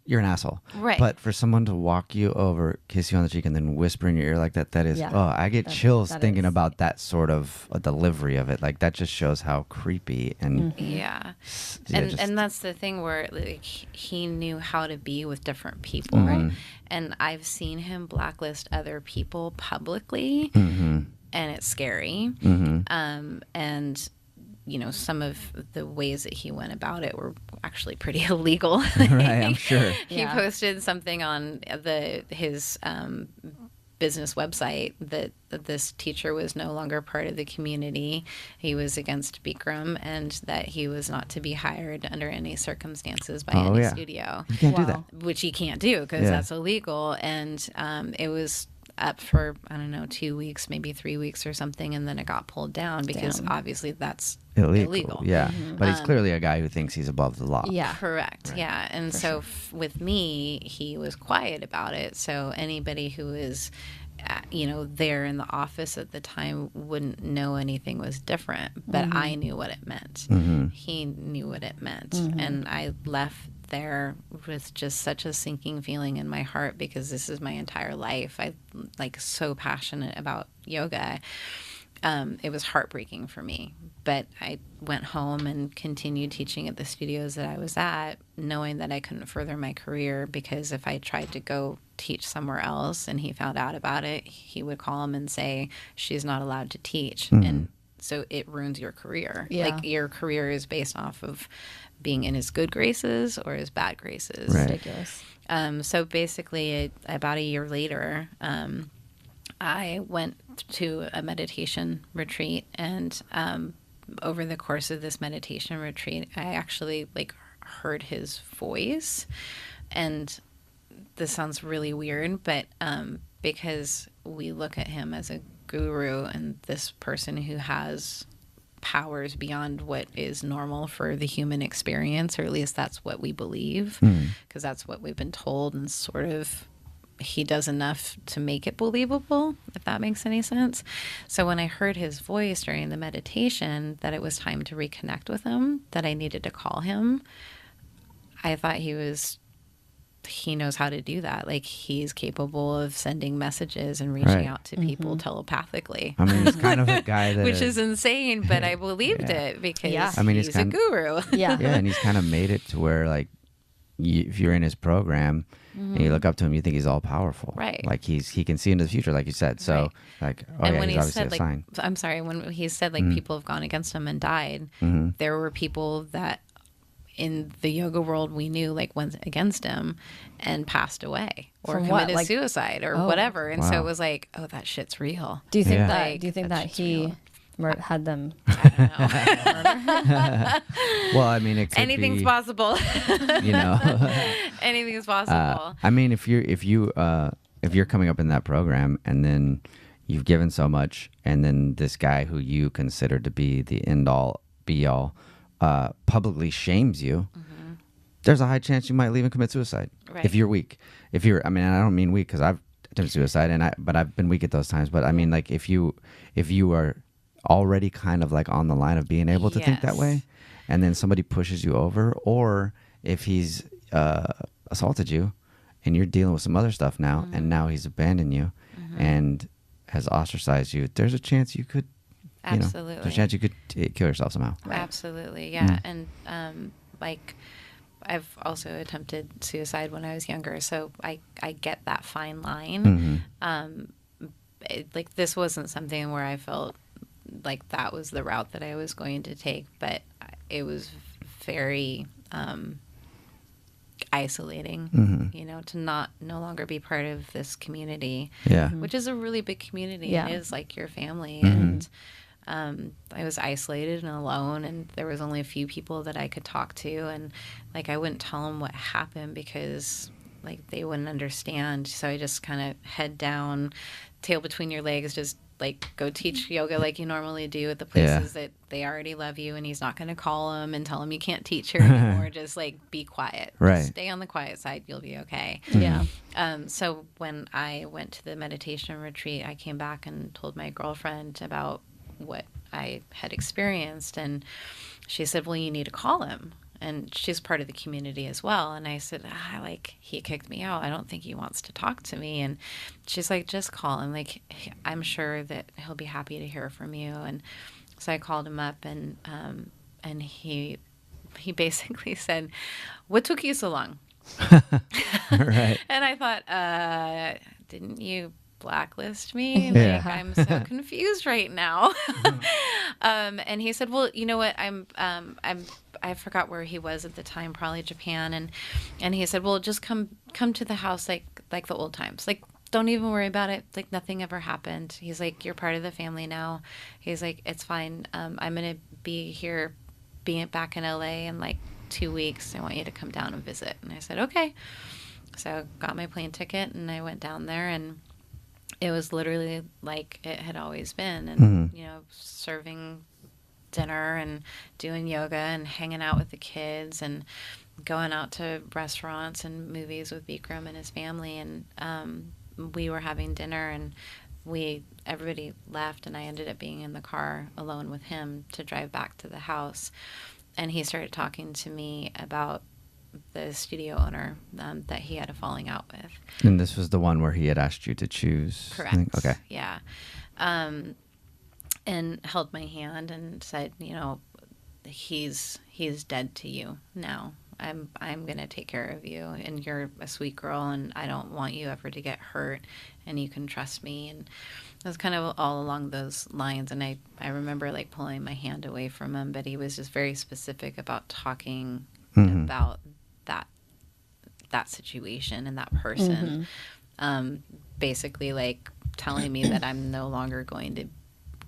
you're an asshole. Right. But for someone to walk you over, kiss you on the cheek, and then whisper in your ear like that is, I get chills thinking about that sort of a delivery of it. Like, that just shows how creepy and and that's the thing where, like, he knew how to be with different people, right? And I've seen him blacklist other people publicly, and it's scary. And some of the ways that he went about it were actually pretty illegal. Right, I'm sure. He posted something on his business website that this teacher was no longer part of the community. He was against Bikram, and that he was not to be hired under any circumstances by any studio. You can't do that. Which he can't do because that's illegal. And it was up for, I don't know, 2 weeks, maybe 3 weeks or something, and then it got pulled down because obviously that's illegal. Yeah, but he's clearly a guy who thinks he's above the law. Yeah, correct. Right. Yeah, and so with me, he was quiet about it. So anybody who is, there in the office at the time wouldn't know anything was different. But I knew what it meant. He knew what it meant, and I left there with just such a sinking feeling in my heart, because this is my entire life. I so passionate about yoga. It was heartbreaking for me, but I went home and continued teaching at the studios that I was at, knowing that I couldn't further my career, because if I tried to go teach somewhere else and he found out about it, he would call him and say, she's not allowed to teach. And so it ruins your career. Like, your career is based off of being in his good graces or his bad graces. Right. Ridiculous. So basically, about a year later, I went to a meditation retreat, and over the course of this meditation retreat, I actually heard his voice. And this sounds really weird, but because we look at him as a guru and this person who has powers beyond what is normal for the human experience, or at least that's what we believe, because that's what we've been told, and sort of he does enough to make it believable, if that makes any sense. So when I heard his voice during the meditation that it was time to reconnect with him, that I needed to call him, I thought he knows how to do that. Like, he's capable of sending messages and reaching out to people telepathically. I mean, he's kind of a guy that... Which is insane, but I believed it because I mean, he's a guru. Yeah, and he's kind of made it to where, like, if you're in his program and you look up to him, you think he's all powerful. Right. Like, he can see into the future, like you said. So, like, and when he's he obviously said, a sign. I'm sorry, when he said, like, people have gone against him and died, there were people that in the yoga world we knew, like, went against him and passed away or committed suicide or whatever. And so it was like, oh, that shit's real. Do you think that he had them? I don't know. Well, I mean, it could anything's possible. You know, anything's possible. I mean, if you're coming up in that program and then you've given so much, and then this guy who you consider to be the end all be all publicly shames you, there's a high chance you might leave and commit suicide. Right. If you're weak. I mean, I don't mean weak because I've attempted suicide but I've been weak at those times. But I mean, like, if you are already kind of like on the line of being able to think that way, and then somebody pushes you over, or if he's assaulted you and you're dealing with some other stuff now, and now he's abandoned you and has ostracized you, there's a chance you could absolutely there's a chance you could kill yourself somehow. Absolutely, yeah. And like, I've also attempted suicide when I was younger, so I get that fine line. Like, this wasn't something where I felt like that was the route that I was going to take, but it was very isolating, you know, to no longer be part of this community, which is a really big community. It is like your family. And I was isolated and alone, and there was only a few people that I could talk to, and like, I wouldn't tell them what happened because, like, they wouldn't understand. So I just kind of head down, tail between your legs, just like go teach yoga like you normally do at the places that they already love you, and he's not going to call them and tell them you can't teach here anymore. Just like, be quiet. Just stay on the quiet side. You'll be okay. Yeah. So when I went to the meditation retreat, I came back and told my girlfriend about what I had experienced, and she said, well, you need to call him. And she's part of the community as well. And I said, like, he kicked me out. I don't think he wants to talk to me. And she's like, just call him. Like, I'm sure that he'll be happy to hear from you. And so I called him up, and he basically said, what took you so long? Right. And I thought, didn't you blacklist me? Like, I'm so confused right now. And he said, well, you know what? I forgot where he was at the time, probably Japan. And he said, well, just come to the house like the old times. Like, don't even worry about it. Like, nothing ever happened. He's like, you're part of the family now. He's like, it's fine. I'm going to be here, being back in LA in like 2 weeks. I want you to come down and visit. And I said, okay. So I got my plane ticket and I went down there, and it was literally like it had always been. And, you know, serving dinner and doing yoga and hanging out with the kids and going out to restaurants and movies with Bikram and his family. And we were having dinner, and everybody left, and I ended up being in the car alone with him to drive back to the house. And he started talking to me about the studio owner that he had a falling out with. And this was the one where he had asked you to choose? Correct. Okay. Yeah. And held my hand and said, you know, he's dead to you now. I'm going to take care of you, and you're a sweet girl, and I don't want you ever to get hurt, and you can trust me. And it was kind of all along those lines. And I remember like pulling my hand away from him, but he was just very specific about talking about that situation and that person. Basically like telling me that I'm no longer going to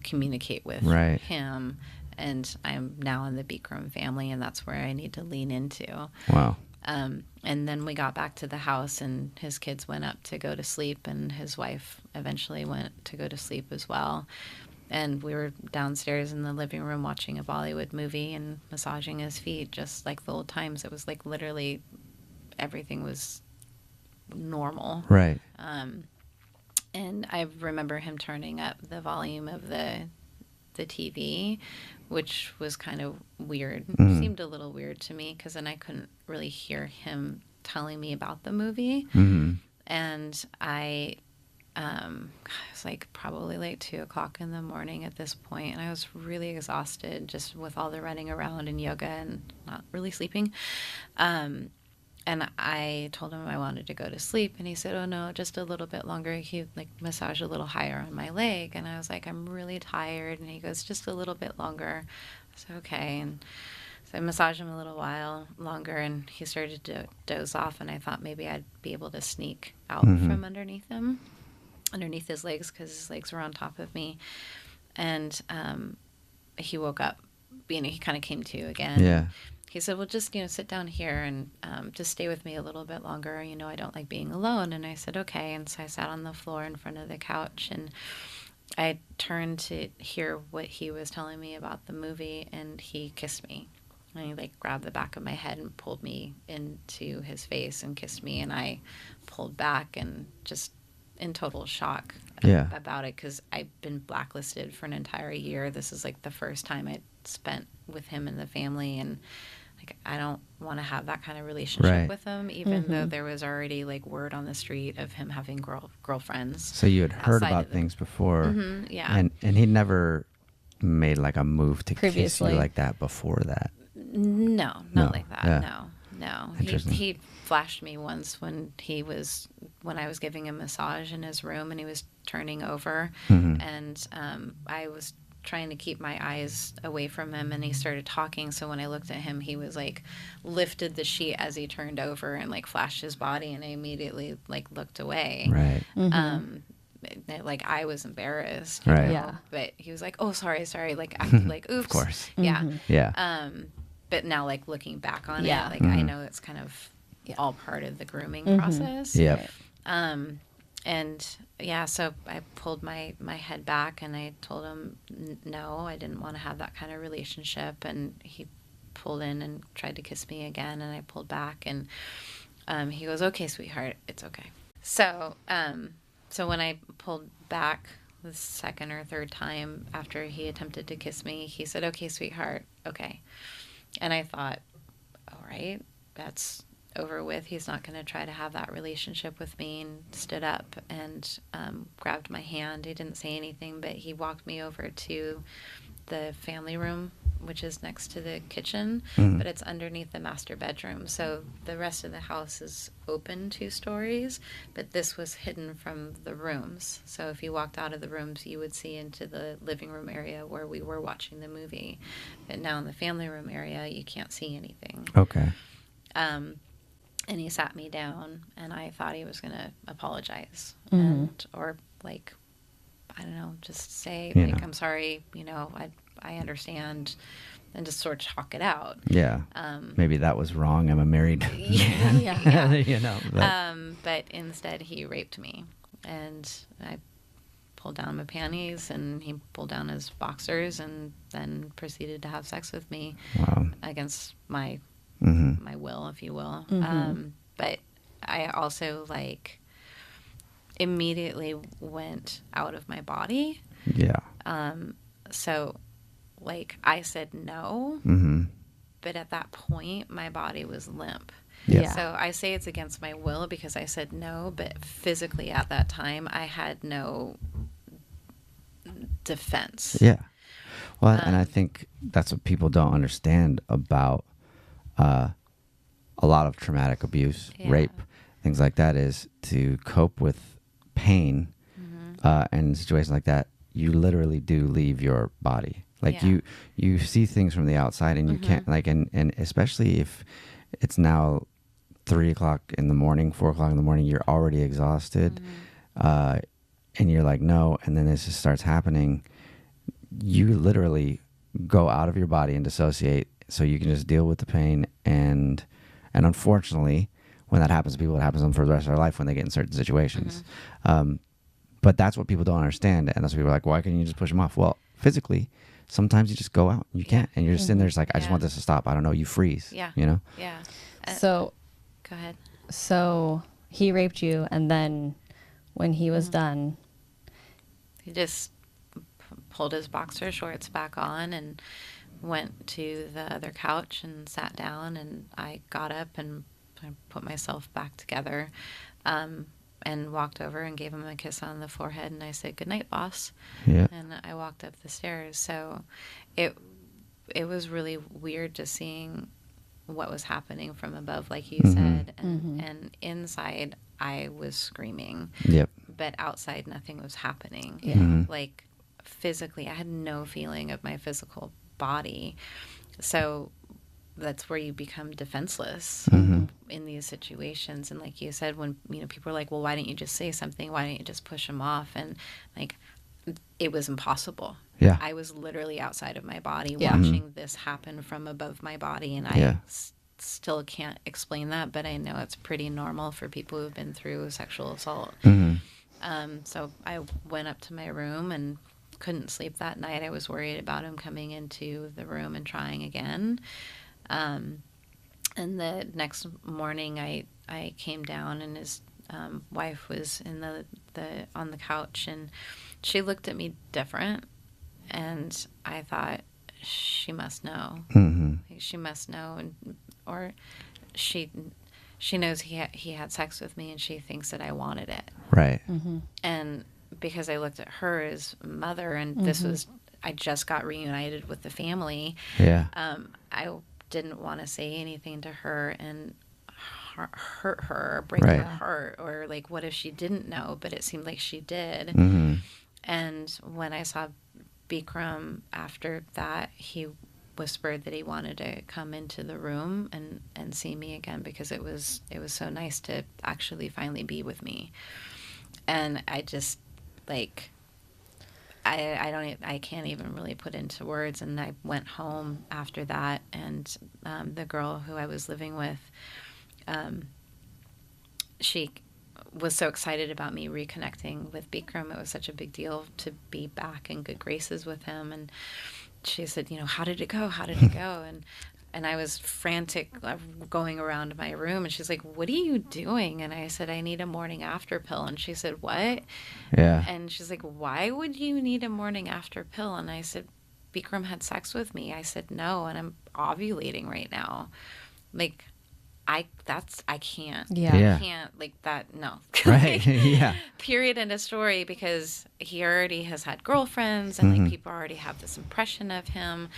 communicate with him, and I'm now in the Bikram family, and that's where I need to lean into. Wow. And then we got back to the house, and his kids went up to go to sleep, and his wife eventually went to go to sleep as well. And we were downstairs in the living room watching a Bollywood movie and massaging his feet just like the old times. It was like literally everything was normal. Right. And I remember him turning up the volume of the TV, which was kind of weird. Mm-hmm. Seemed a little weird to me because then I couldn't really hear him telling me about the movie. Mm-hmm. And I was like probably like 2:00 in the morning at this point, and I was really exhausted just with all the running around and yoga and not really sleeping. And I told him I wanted to go to sleep, and he said, "Oh no, just a little bit longer." He like massaged a little higher on my leg, and I was like, "I'm really tired." And he goes, "Just a little bit longer." I said, "Okay." And so I massaged him a little while longer, and he started to doze off, and I thought maybe I'd be able to sneak out from underneath his legs, because his legs were on top of me. And he woke up, he kind of came to again. Yeah. He said, "Well, just, sit down here and just stay with me a little bit longer. I don't like being alone." And I said, "Okay." And so I sat on the floor in front of the couch, and I turned to hear what he was telling me about the movie, and he kissed me. And he like grabbed the back of my head and pulled me into his face and kissed me, and I pulled back and just in total shock about it, because I've been blacklisted for an entire year. This is like the first time I'd spent with him and the family, and like I don't want to have that kind of relationship with him, even though there was already like word on the street of him having girlfriends. So you had heard about things before, yeah, and he never made like a move to Previously. kiss you like that before that. No, not like that. Yeah. No. Interesting. He flashed me once when I was giving a massage in his room, and he was turning over, and I was trying to keep my eyes away from him, and he started talking. So when I looked at him, he was like lifted the sheet as he turned over and like flashed his body, and I immediately like looked away. Right. Like I was embarrassed, right? Yeah. But he was like, "Oh, sorry," like acted like, "Oops." Of course. Yeah. Yeah. But now, like looking back on it, like Mm-hmm. I know it's kind of all part of the grooming process. Yep. And yeah, so I pulled my head back, and I told him no, I didn't want to have that kind of relationship. And he pulled in and tried to kiss me again, and I pulled back, and he goes, "Okay, sweetheart, it's okay." So so when I pulled back the second or third time after he attempted to kiss me, he said, "Okay, sweetheart, okay." And I thought, all right, that's over with. He's not going to try to have that relationship with me, and stood up and grabbed my hand. He didn't say anything, but he walked me over to the family room, which is next to the kitchen, but it's underneath the master bedroom. So the rest of the house is open 2 stories, but this was hidden from the rooms. So if you walked out of the rooms, you would see into the living room area where we were watching the movie. But now in the family room area, you can't see anything. Okay. And he sat me down, and I thought he was going to apologize or like, I don't know, just say like, "I'm sorry, I understand," and just sort of talk it out. Yeah. Maybe that was wrong. I'm a married man. But instead he raped me, and I pulled down my panties, and he pulled down his boxers, and then proceeded to have sex with me. Wow. Against my will, if you will. But I also like immediately went out of my body. Yeah. So like I said no, but at that point my body was limp. Yeah. So I say it's against my will because I said no, but physically at that time I had no defense. Yeah. Well, and I think that's what people don't understand about a lot of traumatic abuse, rape, things like that, is to cope with pain and situations like that. You literally do leave your body. Like you see things from the outside, and you can't like, and especially if it's now 3 o'clock in the morning, 4 o'clock in the morning, you're already exhausted, and you're like, no, and then this just starts happening. You literally go out of your body and dissociate, so you can just deal with the pain. And unfortunately, when that happens to people, it happens to them for the rest of their life when they get in certain situations. But that's what people don't understand, and that's what people are like, why can't you just push them off? Well, physically, sometimes you just go out and you can't, and you're just sitting there, it's like, I just want this to stop. I don't know. You freeze. Yeah. You know? Yeah. So go ahead. So he raped you, and then when he was done, he just pulled his boxer shorts back on and went to the other couch and sat down, and I got up and I put myself back together, and walked over and gave him a kiss on the forehead, and I said, "Good night, boss." Yeah. And I walked up the stairs. So it was really weird just seeing what was happening from above, like you said, and inside I was screaming. Yep. But outside nothing was happening. Yeah. Like physically, I had no feeling of my physical body. So that's where you become defenseless in these situations. And like you said, when people are like, well, why didn't you just say something? Why didn't you just push him off? And like, it was impossible. Yeah. I was literally outside of my body Yeah. watching this happen from above my body, and I still can't explain that, but I know it's pretty normal for people who've been through sexual assault. So I went up to my room and couldn't sleep that night. I was worried about him coming into the room and trying again. And the next morning I came down, and his wife was in the on the couch, and she looked at me different, and I thought, she must know. She must know, or she knows he had sex with me, and she thinks that I wanted it. Right. And because I looked at her as mother, and this was, I just got reunited with the family. Yeah. I didn't want to say anything to her and hurt her or break her heart, or like, what if she didn't know? But it seemed like she did. And when I saw Bikram after that, he whispered that he wanted to come into the room and see me again, because it was so nice to actually finally be with me. And I just, like, I can't even really put into words. And I went home after that, and the girl who I was living with, she was so excited about me reconnecting with Bikram. It was such a big deal to be back in good graces with him. And she said, how did it go? How did it go? And I was frantic, going around my room, and she's like, "What are you doing?" And I said, "I need a morning after pill." And she said, "What?" Yeah. And she's like, "Why would you need a morning after pill?" And I said, "Bikram had sex with me." I said, "No, and I'm ovulating right now." Like, I can't. Yeah. I can't, like, that, no. Right. Yeah. Period, end of story, because he already has had girlfriends, and like, people already have this impression of him.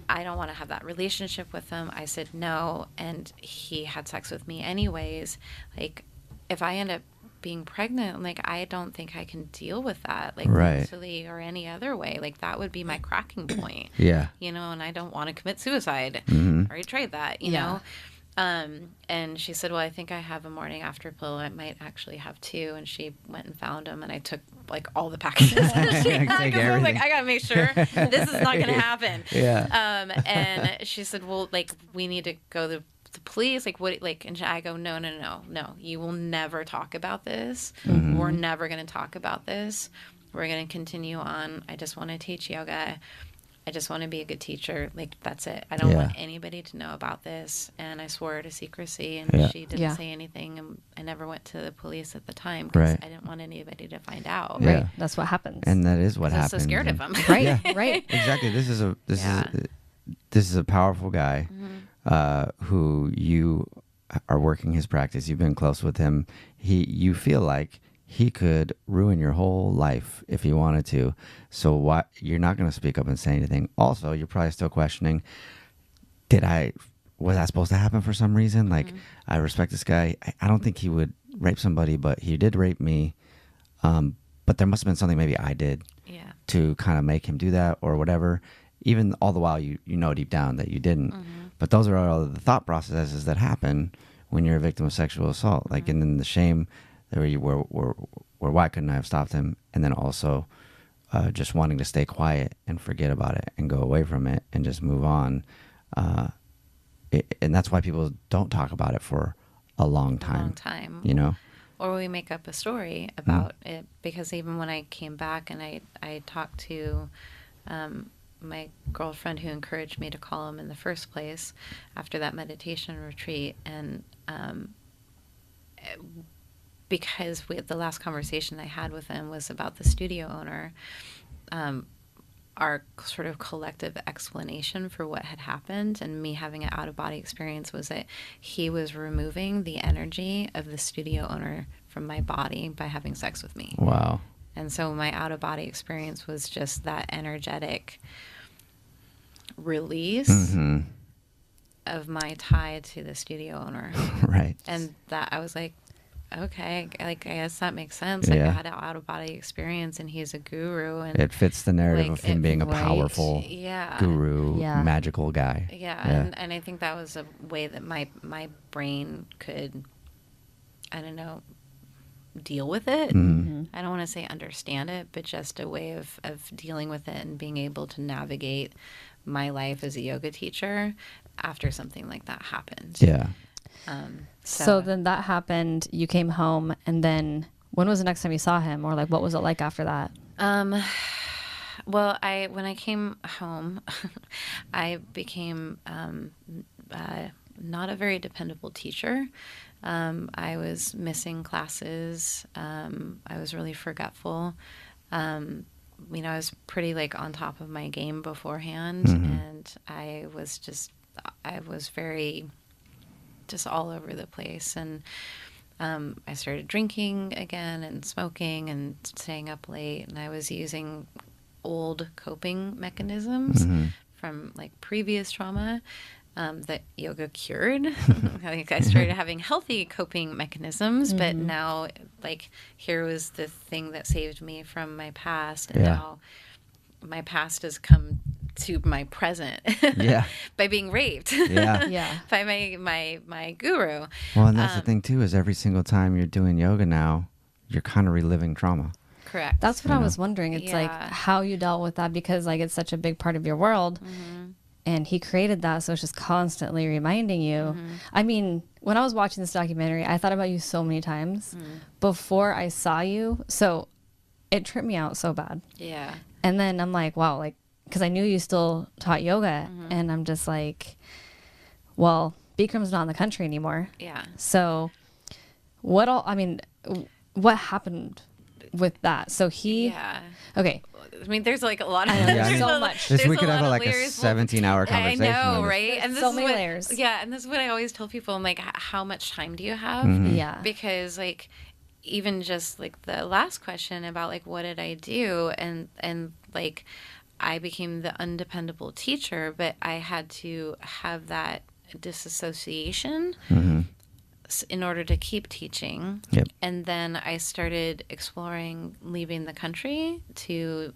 I don't want to have that relationship with him. I said no, and he had sex with me anyways. Like, if I end up being pregnant, like, I don't think I can deal with that, like, mentally or any other way. Like, that would be my cracking point. Yeah. And I don't want to commit suicide. I already tried that, you know. And she said, "Well, I think I have a morning after pill. I might actually have two." And she went and found them, and I took like all the packages that she had, because I was like, I gotta make sure this is not gonna happen. Yeah. And she said, "Well, like, we need to go to the police. Like, what? Like?" And I go, No. You will never talk about this. We're never gonna talk about this. We're gonna continue on. I just want to teach yoga. I just want to be a good teacher. Like, that's it. I don't want anybody to know about this. And I swore her to secrecy, and she didn't say anything. And I never went to the police at the time, because I didn't want anybody to find out. Yeah. Right. That's what happens. And that is what happens. I was so scared of him. Right. Right. Exactly. This is a powerful guy who you are working his practice. You've been close with him. You feel like he could ruin your whole life if he wanted to. So why you're not going to speak up and say anything? Also, you're probably still questioning, was that supposed to happen for some reason? Like, I respect this guy. I don't think he would rape somebody, but he did rape me. But there must have been something maybe I did to kind of make him do that or whatever. Even all the while, you know deep down that you didn't. But those are all the thought processes that happen when you're a victim of sexual assault. Like, and then the shame where why couldn't I have stopped him? And then also just wanting to stay quiet and forget about it and go away from it and just move on. And that's why people don't talk about it for a long time. Or we make up a story about it, because even when I came back and I talked to my girlfriend who encouraged me to call him in the first place after that meditation retreat. And because the last conversation I had with him was about the studio owner, our sort of collective explanation for what had happened and me having an out-of-body experience was that he was removing the energy of the studio owner from my body by having sex with me. Wow. And so my out-of-body experience was just that energetic release of my tie to the studio owner. Right. And that I was like, okay, like I guess that makes sense. Like I had an out-of-body experience, and he's a guru, and it fits the narrative of him being a powerful guru, magical guy. Yeah. And I think that was a way that my brain could, I don't know, deal with it. I don't want to say understand it, but just a way of dealing with it and being able to navigate my life as a yoga teacher after something like that happened. Yeah. So then that happened, you came home, and then when was the next time you saw him, or like what was it like after that? Well, when I came home, I became not a very dependable teacher. I was missing classes. I was really forgetful. I was pretty like on top of my game beforehand, and I was very just all over the place. And I started drinking again and smoking and staying up late, and I was using old coping mechanisms from like previous trauma that yoga cured. I started having healthy coping mechanisms, but now like here was the thing that saved me from my past, and now my past has come to my present by being raped by my guru. Well, and that's the thing too, is every single time you're doing yoga now, you're kind of reliving trauma. Correct. That's what I was wondering. It's like how you dealt with that, because like it's such a big part of your world. And he created that, so it's just constantly reminding you. I mean, when I was watching this documentary, I thought about you so many times before I saw you. So it tripped me out so bad. Yeah. And then I'm like, wow, like, because I knew you still taught yoga. And I'm just like, well, Bikram's not in the country anymore. Yeah. So what happened with that? So he, okay. I mean, there's like a lot of so much. We could have like a 17-hour conversation. I know, right? And this so is many what, layers. Yeah, and this is what I always tell people. I'm like, how much time do you have? Yeah. Because like, even just like the last question about like, what did I do? And like, I became the undependable teacher, but I had to have that disassociation in order to keep teaching. Yep. And then I started exploring leaving the country to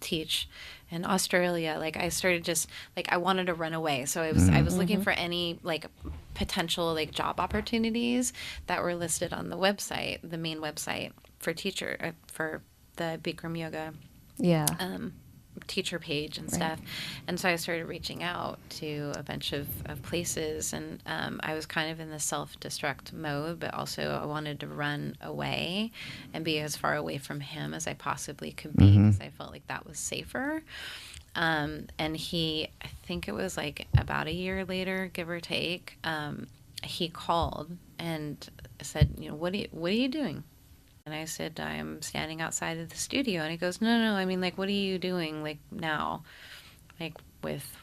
teach in Australia. Like I started just like I wanted to run away. So I was looking for any like potential like job opportunities that were listed on the website, the main website for for the Bikram Yoga. Yeah. Teacher page and stuff. And so I started reaching out to a bunch of places, and I was kind of in the self-destruct mode, but also I wanted to run away and be as far away from him as I possibly could be, because I felt like that was safer. And I think it was like about a year later, give or take, he called and said, what are you doing? And I said, I'm standing outside of the studio. And he goes, no, I mean, like, what are you doing, like, now, like, with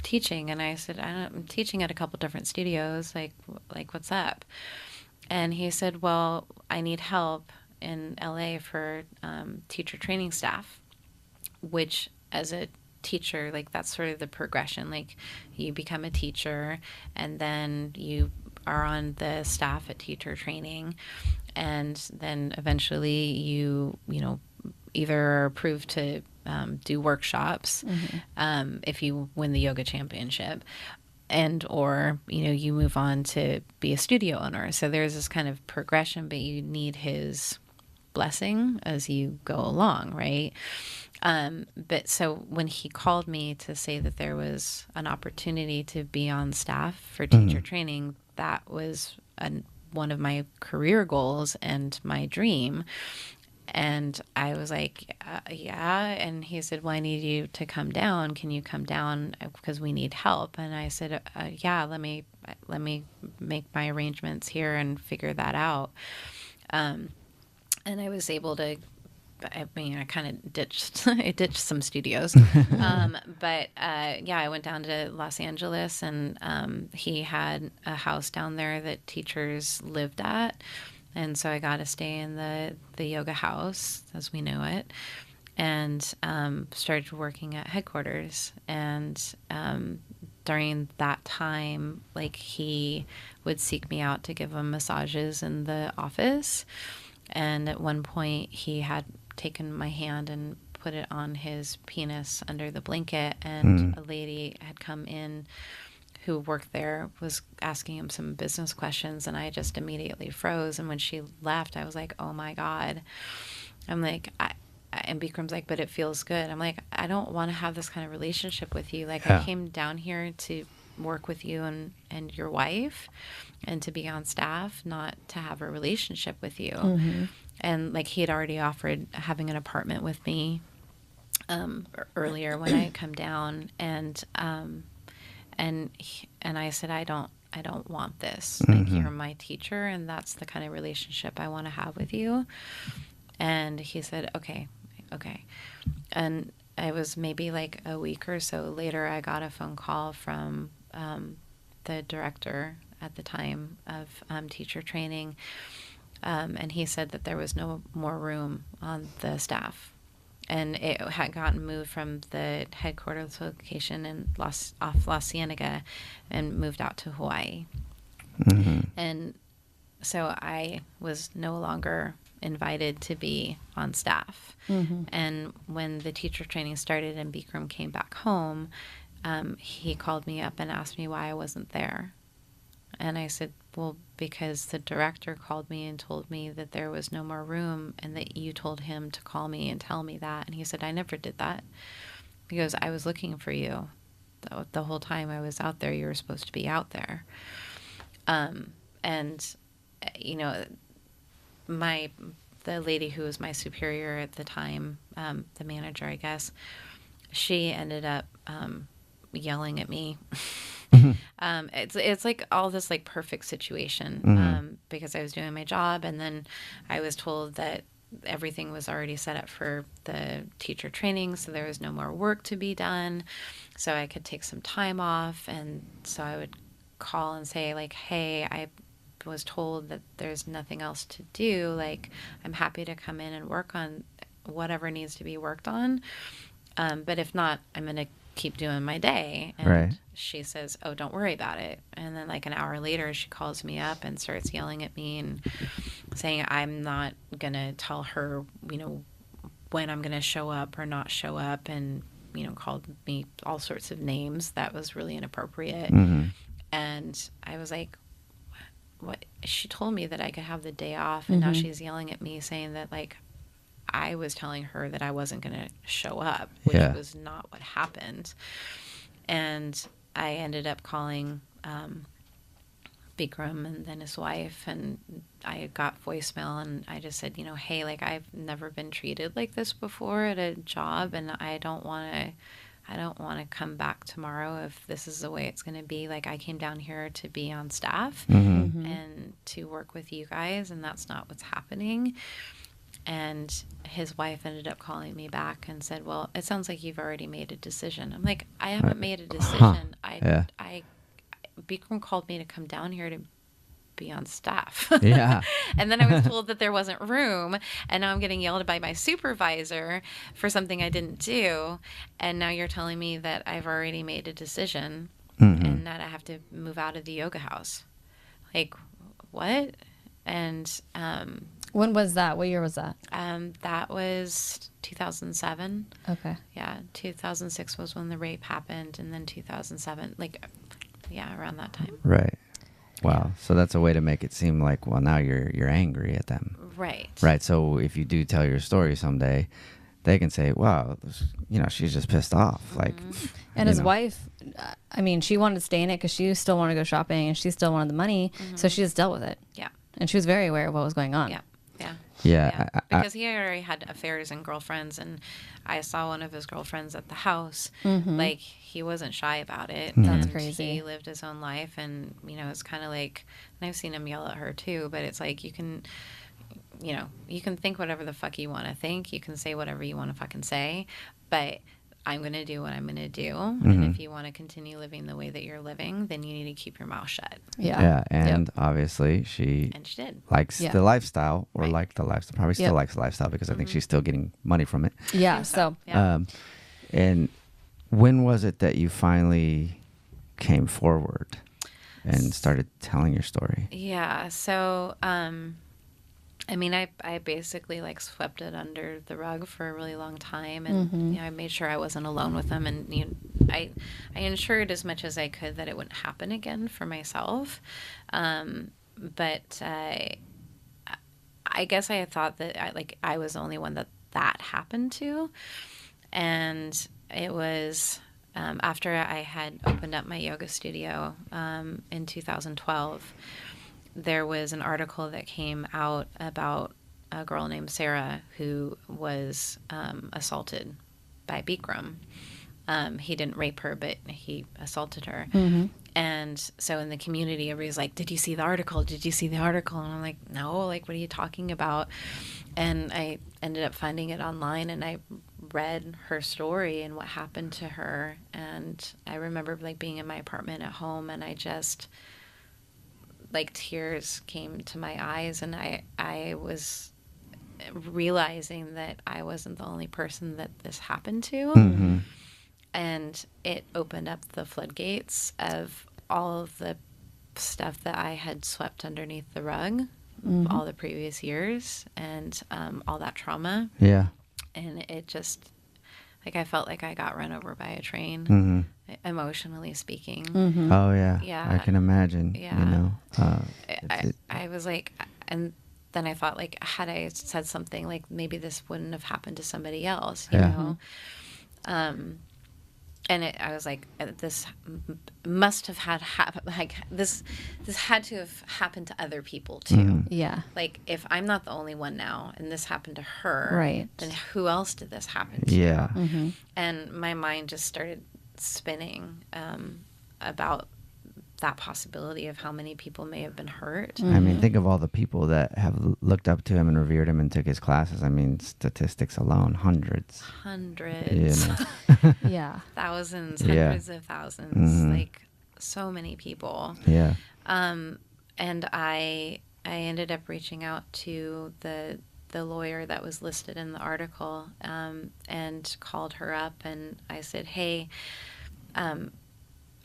teaching? And I said, I'm teaching at a couple different studios. Like, what's up? And he said, well, I need help in LA for teacher training staff, which as a teacher, like, that's sort of the progression. Like, you become a teacher, and then you are on the staff at teacher training, and then eventually you either are approved to do workshops if you win the yoga championship, or you move on to be a studio owner. So there's this kind of progression, but you need his blessing as you go along, right? But so when he called me to say that there was an opportunity to be on staff for teacher training, that was one of my career goals and my dream. And I was like, yeah. And he said, well, I need you to come down. Can you come down? Because we need help. And I said, yeah, let me make my arrangements here and figure that out. And I was able to, I mean, I kind of ditched some studios. But I went down to Los Angeles, and he had a house down there that teachers lived at. And so I got to stay in the yoga house as we knew it, and started working at headquarters. And during that time, like, he would seek me out to give him massages in the office. And at one point, he had taken my hand and put it on his penis under the blanket, and a lady had come in who worked there, was asking him some business questions, and I just immediately froze. And when she left, I was like, oh my God. I'm like, and Bikram's like, but it feels good. I'm like, I don't want to have this kind of relationship with you. Like, I came down here to work with you and your wife, and to be on staff, not to have a relationship with you. And like, he had already offered having an apartment with me earlier when I had come down, and I said, I don't want this. Like, you're my teacher, and that's the kind of relationship I want to have with you. And he said, okay. And I was maybe like a week or so later, I got a phone call from the director at the time of teacher training. And he said that there was no more room on the staff. And it had gotten moved from the headquarters location in off La Cienega and moved out to Hawaii. And so I was no longer invited to be on staff. And when the teacher training started and Bikram came back home, he called me up and asked me why I wasn't there. And I said, well, because the director called me and told me that there was no more room, and that you told him to call me and tell me that. And he said, I never did that. He goes, I was looking for you. The whole time I was out there, you were supposed to be out there. And, you know, the lady who was my superior at the time, the manager, I guess, she ended up yelling at me. It's like all this like perfect situation, because I was doing my job, and then I was told that everything was already set up for the teacher training, so there was no more work to be done, so I could take some time off. And so I would call and say, like, hey, I was told that there's nothing else to do. Like, I'm happy to come in and work on whatever needs to be worked on, but if not, I'm going to keep doing my day. And she says, oh, don't worry about it. And then like an hour later, she calls me up and starts yelling at me and saying I'm not going to tell her, you know, when I'm going to show up or not show up, and, you know, called me all sorts of names that was really inappropriate. And I was like, what? She told me that I could have the day off, and now she's yelling at me saying that, like, I was telling her that I wasn't going to show up, which was not what happened. And I ended up calling Bikram and then his wife, and I got voicemail, and I just said, you know, hey, like, I've never been treated like this before at a job, and I don't want to come back tomorrow if this is the way it's going to be. Like, I came down here to be on staff and to work with you guys, and that's not what's happening. And his wife ended up calling me back and said, well, it sounds like you've already made a decision. I'm like, I haven't made a decision. Bikram called me to come down here to be on staff. And then I was told that there wasn't room, and now I'm getting yelled at by my supervisor for something I didn't do. And now you're telling me that I've already made a decision and that I have to move out of the yoga house. Like, what? And when was that? What year was that? That was 2007. Okay. Yeah, 2006 was when the rape happened, and then 2007, like, yeah, around that time. Right. Wow. So that's a way to make it seem like, well, now you're angry at them. Right. Right. So if you do tell your story someday, they can say, wow, you know, she's just pissed off. Like, and his wife, I mean, she wanted to stay in it because she still wanted to go shopping, and she still wanted the money. So she just dealt with it. Yeah. And she was very aware of what was going on. Yeah. Yeah. Because he already had affairs and girlfriends, and I saw one of his girlfriends at the house. Like, he wasn't shy about it. That's crazy. He lived his own life, and, you know, it's kind of like, and I've seen him yell at her too, but it's like, you can think whatever the fuck you want to think. You can say whatever you want to fucking say, but I'm going to do what I'm going to do. And if you want to continue living the way that you're living, then you need to keep your mouth shut. Yeah. And obviously she did. Likes the lifestyle, or liked the lifestyle. Probably still likes the lifestyle, because I think she's still getting money from it. Yeah. So, and when was it that you finally came forward and started telling your story? Yeah. So, I mean, I basically like swept it under the rug for a really long time, and you know, I made sure I wasn't alone with them, and you know, I ensured as much as I could that it wouldn't happen again for myself. But I guess I had thought that I was the only one that happened to, and it was after I had opened up my yoga studio in 2012. There was an article that came out about a girl named Sarah who was assaulted by Bikram. He didn't rape her, but he assaulted her. And so in the community, everybody's like, did you see the article? Did you see the article? And I'm like, no, like, what are you talking about? And I ended up finding it online, and I read her story and what happened to her. And I remember like being in my apartment at home, and I just... like tears came to my eyes, and I was realizing that I wasn't the only person that this happened to. And it opened up the floodgates of all of the stuff that I had swept underneath the rug all the previous years, and all that trauma. And it just, like, I felt like I got run over by a train, emotionally speaking. Oh, yeah. I can imagine. Yeah. You know, I was like, and then I thought, like, had I said something, like, maybe this wouldn't have happened to somebody else, you know? And I was like, this must have this had to have happened to other people too. Yeah. Like, if I'm not the only one now, and this happened to her, right, then who else did this happen to? Yeah. And my mind just started spinning about that possibility of how many people may have been hurt. I mean, think of all the people that have looked up to him and revered him and took his classes. I mean, statistics alone, hundreds. You know? Yeah. Thousands, hundreds of thousands, like so many people. Yeah. And I ended up reaching out to the lawyer that was listed in the article, and called her up, and I said, hey,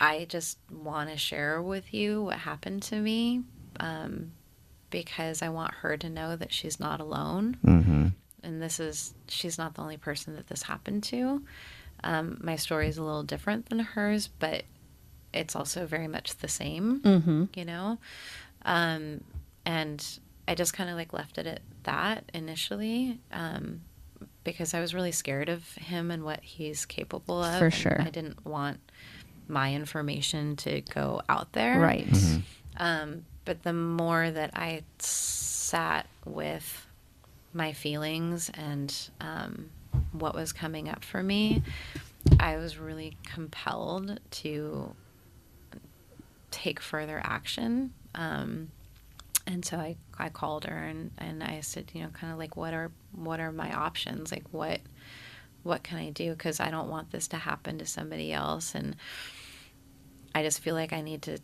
I just want to share with you what happened to me, because I want her to know that she's not alone. And she's not the only person that this happened to. My story is a little different than hers, but it's also very much the same, you know? And I just kind of like left it at that initially, because I was really scared of him and what he's capable of. For sure. I didn't want my information to go out there. Right. But the more that I sat with my feelings and what was coming up for me, I was really compelled to take further action. And so I called her and I said, you know, kind of like, what are my options? Like, what can I do? Because I don't want this to happen to somebody else. And I just feel like I need to,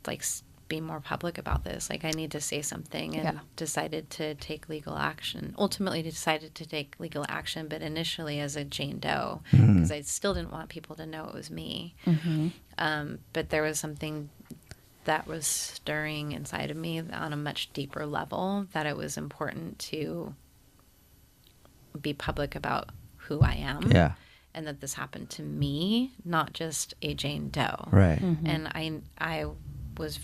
like, be more public about this. Like, I need to say something, and decided to take legal action. Ultimately decided to take legal action, but initially as a Jane Doe, because I still didn't want people to know it was me. But there was something that was stirring inside of me on a much deeper level, that it was important to be public about who I am. Yeah. And that this happened to me, not just a Jane Doe. Right. And I was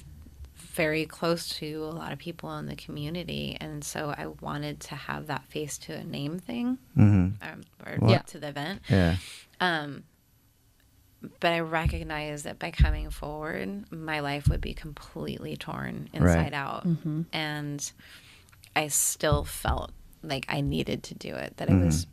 very close to a lot of people in the community, and so I wanted to have that face to a name thing, or to the event. Yeah. But I recognized that by coming forward, my life would be completely torn inside out. And I still felt like I needed to do it, that it was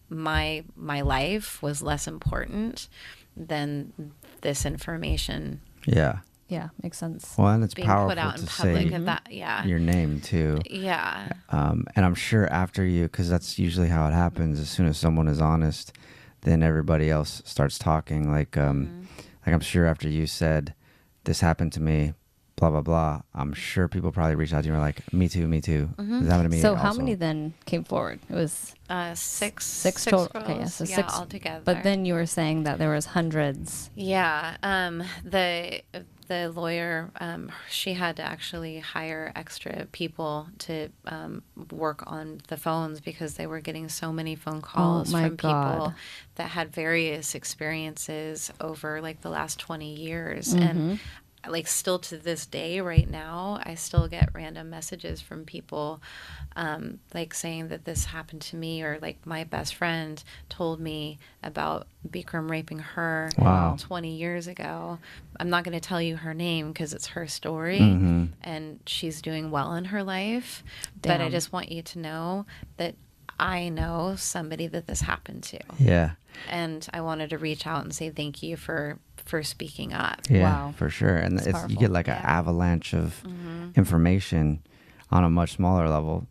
my life was less important than this information. Yeah. Yeah, makes sense. Well, and it's being powerful put out in to public, say and that, your name too. Yeah. And I'm sure after you, because that's usually how it happens. As soon as someone is honest, then everybody else starts talking. Like I'm sure after you said, "This happened to me," blah blah blah. I'm sure people probably reached out to you and were like, "Me too, me too." This happened to me. So also. how many then came forward? It was six total. girls, Okay, yeah, so yeah, 6 altogether. But then you were saying that there was hundreds. Yeah. The lawyer, she had to actually hire extra people to work on the phones because they were getting so many phone calls from people that had various experiences over like the last 20 years. And like still to this day right now, I still get random messages from people like saying that this happened to me, or like my best friend told me about Bikram raping her 20 years ago. I'm not going to tell you her name because it's her story and she's doing well in her life. But I just want you to know that I know somebody that this happened to. Yeah. And I wanted to reach out and say thank you for speaking up. Yeah, for sure. And you get like an avalanche of information on a much smaller level.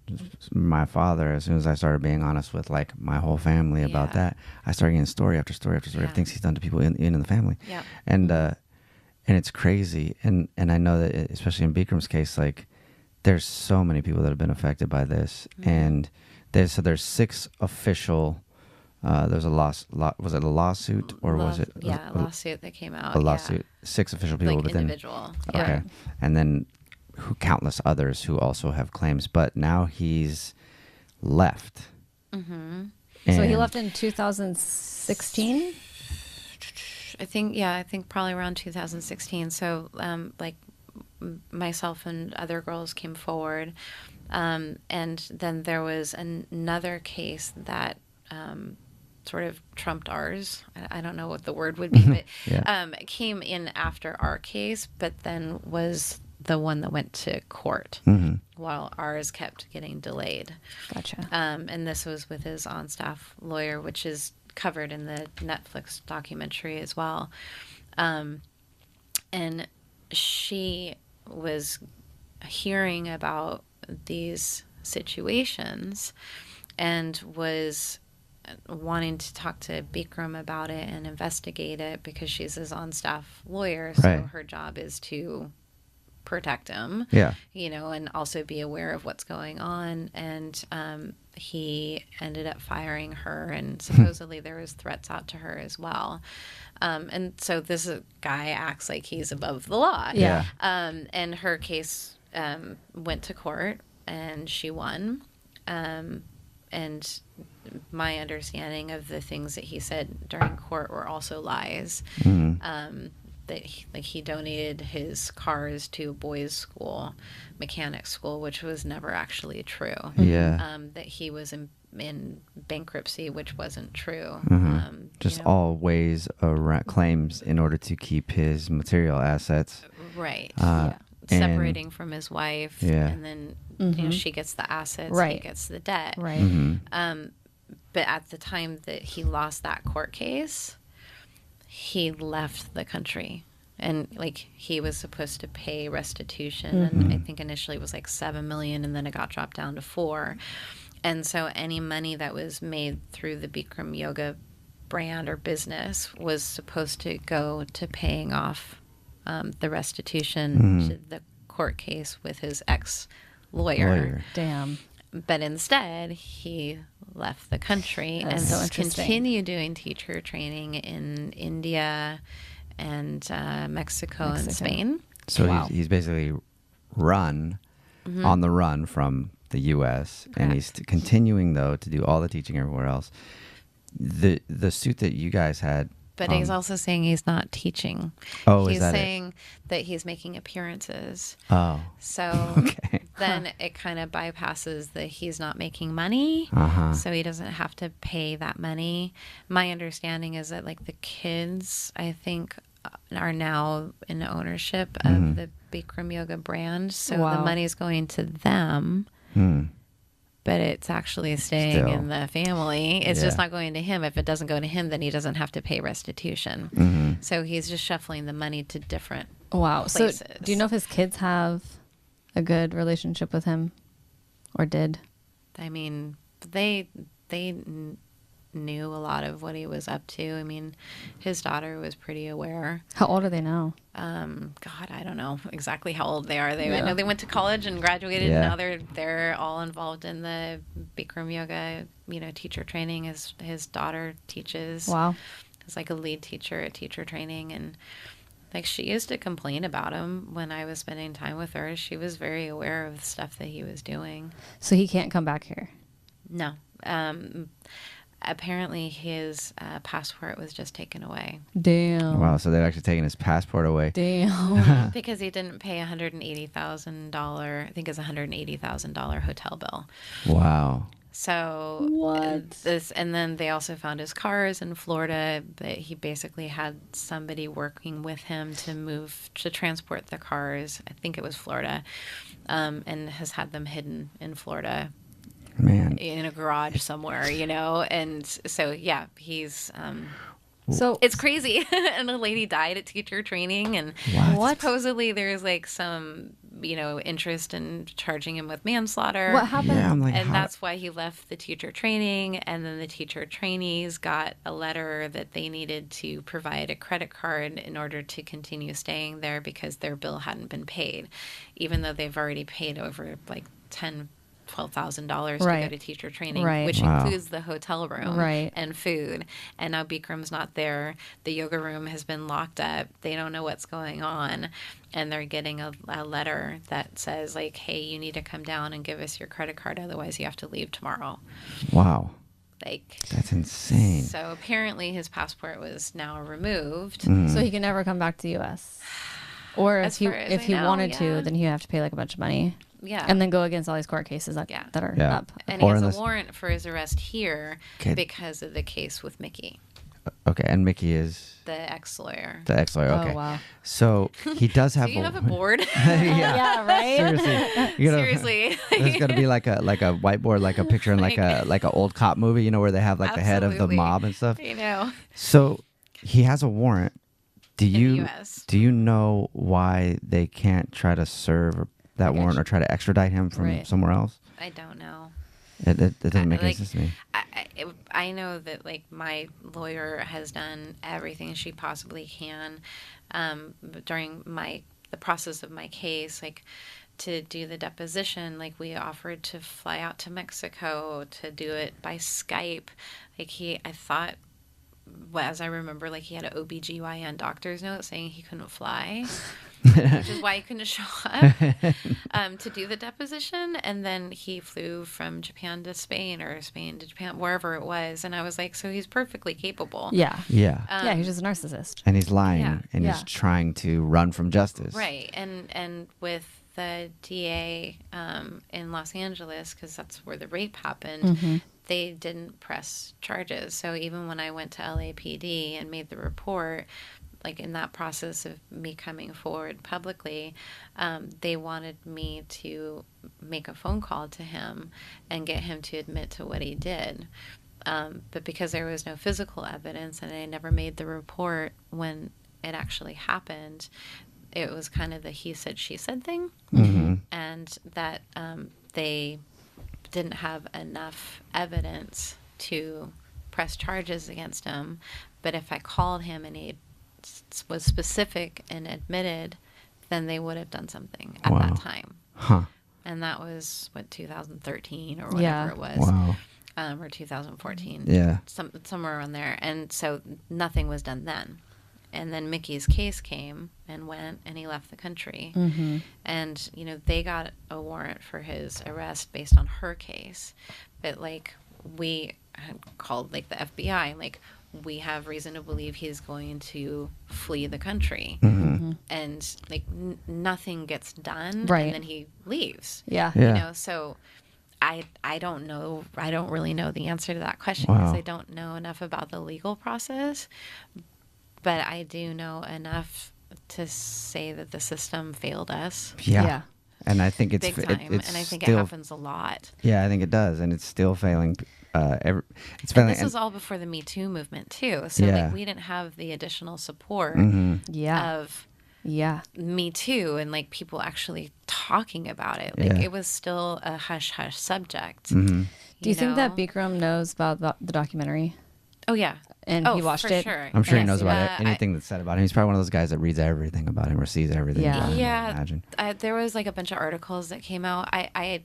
My father, as soon as I started being honest with like my whole family about that, I started getting story after story after story of things he's done to people in the family. Yeah. And it's crazy. And I know that especially in Bikram's case, like there's so many people that have been affected by this. And there's 6 official. There's a was it a lawsuit or was it? A lawsuit that came out. A lawsuit. 6 official people, like but individual. Then okay, and then countless others who also have claims. But now he's left. So he left in 2016. I think probably around 2016. So like myself and other girls came forward, and then there was another case that. Sort of trumped ours. I don't know what the word would be, but it came in after our case, but then was the one that went to court while ours kept getting delayed. Gotcha. And this was with his on-staff lawyer, which is covered in the Netflix documentary as well. And she was hearing about these situations and was wanting to talk to Bikram about it and investigate it because she's his on-staff lawyer. So her job is to protect him, and also be aware of what's going on. And he ended up firing her, and supposedly there was threats out to her as well. And so this guy acts like he's above the law. Yeah. And her case went to court, and she won. And my understanding of the things that he said during court were also lies. That he donated his cars to a boys' school, mechanic school, which was never actually true. Yeah. That he was in bankruptcy, which wasn't true. Just all ways around claims in order to keep his material assets. Right. Separating from his wife, and then she gets the assets, he gets the debt. Right. But at the time that he lost that court case, he left the country, and like he was supposed to pay restitution, and I think initially it was like $7 million, and then it got dropped down to $4 million. And so any money that was made through the Bikram Yoga brand or business was supposed to go to paying off the restitution to the court case with his ex-lawyer. Damn. But instead, he left the country and continued doing teacher training in India and Mexico and Spain. So he's basically on the run from the U.S. Correct. And he's continuing, though, to do all the teaching everywhere else. The suit that you guys had. But he's also saying he's not teaching. Oh, he's is that saying that he's making appearances. Oh. So then it kind of bypasses that he's not making money. So he doesn't have to pay that money. My understanding is that like the kids, I think, are now in ownership of the Bikram Yoga brand. So the money's going to them. but it's actually staying in the family. It's just not going to him. If it doesn't go to him, then he doesn't have to pay restitution. So he's just shuffling the money to different places. So do you know if his kids have a good relationship with him, or did? I mean, they knew a lot of what he was up to. I mean, his daughter was pretty aware. How old are they now? God, I don't know exactly how old they are. I know they went to college and graduated, and now they're all involved in the Bikram yoga, teacher training. His daughter teaches. Wow. He's like a lead teacher at teacher training, and like she used to complain about him when I was spending time with her. She was very aware of the stuff that he was doing. So he can't come back here? No. Apparently his passport was just taken away. Damn. Wow, so they've actually taken his passport away. Damn. Because he didn't pay $180,000, I think it's $180,000 hotel bill. Wow. So what? And then they also found his cars in Florida, but he basically had somebody working with him to transport the cars. I think it was Florida, and has had them hidden in Florida. Man. In a garage somewhere, and so he's so it's crazy. And a lady died at teacher training, and supposedly there's like some interest in charging him with manslaughter. What happened? Yeah, I'm like, and that's why he left the teacher training, and then the teacher trainees got a letter that they needed to provide a credit card in order to continue staying there because their bill hadn't been paid, even though they've already paid over like $12,000 to go to teacher training, which includes the hotel room and food. And now Bikram's not there. The yoga room has been locked up. They don't know what's going on. And they're getting a letter that says, like, hey, you need to come down and give us your credit card. Otherwise, you have to leave tomorrow. Wow. Like, that's insane. So apparently his passport was now removed. So he can never come back to the U.S. Or if he wanted to, then he'd have to pay like a bunch of money. Yeah. And then go against all these court cases that are up. And he has a warrant for his arrest here because of the case with Mickey. Okay, and Mickey is? The ex-lawyer. The ex-lawyer, okay. Oh, wow. So he does have so you have a board? Yeah, right? Seriously. There's got to be like a whiteboard, like a picture in like a old cop movie, where they have like the head of the mob and stuff. I know. So he has a warrant. Do you US. Do you know why they can't try to serve that warrant or try to extradite him from somewhere else? I don't know. It doesn't make any sense to me. I know that like my lawyer has done everything she possibly can during the process of my case, like to do the deposition. Like we offered to fly out to Mexico to do it by Skype. Like I thought, as I remember, like he had an OBGYN doctor's note saying he couldn't fly. Which is why he couldn't show up to do the deposition. And then he flew from Japan to Spain or Spain to Japan, wherever it was. And I was like, so he's perfectly capable. Yeah. Yeah. He's just a narcissist. And he's lying and he's trying to run from justice. Right. And with the DA in Los Angeles, because that's where the rape happened, they didn't press charges. So even when I went to LAPD and made the report, like in that process of me coming forward publicly, they wanted me to make a phone call to him and get him to admit to what he did. But because there was no physical evidence and I never made the report when it actually happened, it was kind of the he said, she said thing. And that they didn't have enough evidence to press charges against him. But if I called him and he was specific and admitted, then they would have done something at that time. And that was 2013 or whatever it was. Or 2014. Yeah. Somewhere around there. And so nothing was done then. And then Mickey's case came and went, and he left the country. And, they got a warrant for his arrest based on her case. But, like, we had called, like, the FBI, and, like, we have reason to believe he's going to flee the country. And, like, nothing gets done. Right. And then he leaves. Yeah. So I don't know. I don't really know the answer to that question because I don't know enough about the legal process. But I do know enough to say that the system failed us. Yeah. And I think it's big time. it's and I think still, it happens a lot. Yeah, I think it does, and it's still failing. It's failing. And this was all before the Me Too movement too. So like we didn't have the additional support of Me Too and like people actually talking about it. Like it was still a hush hush subject. Do you think that Bikram knows about the documentary? Oh yeah, and he watched it. Sure. I'm sure he knows about anything that's said about him. He's probably one of those guys that reads everything about him or sees everything. About him, I imagine. There was like a bunch of articles that came out. I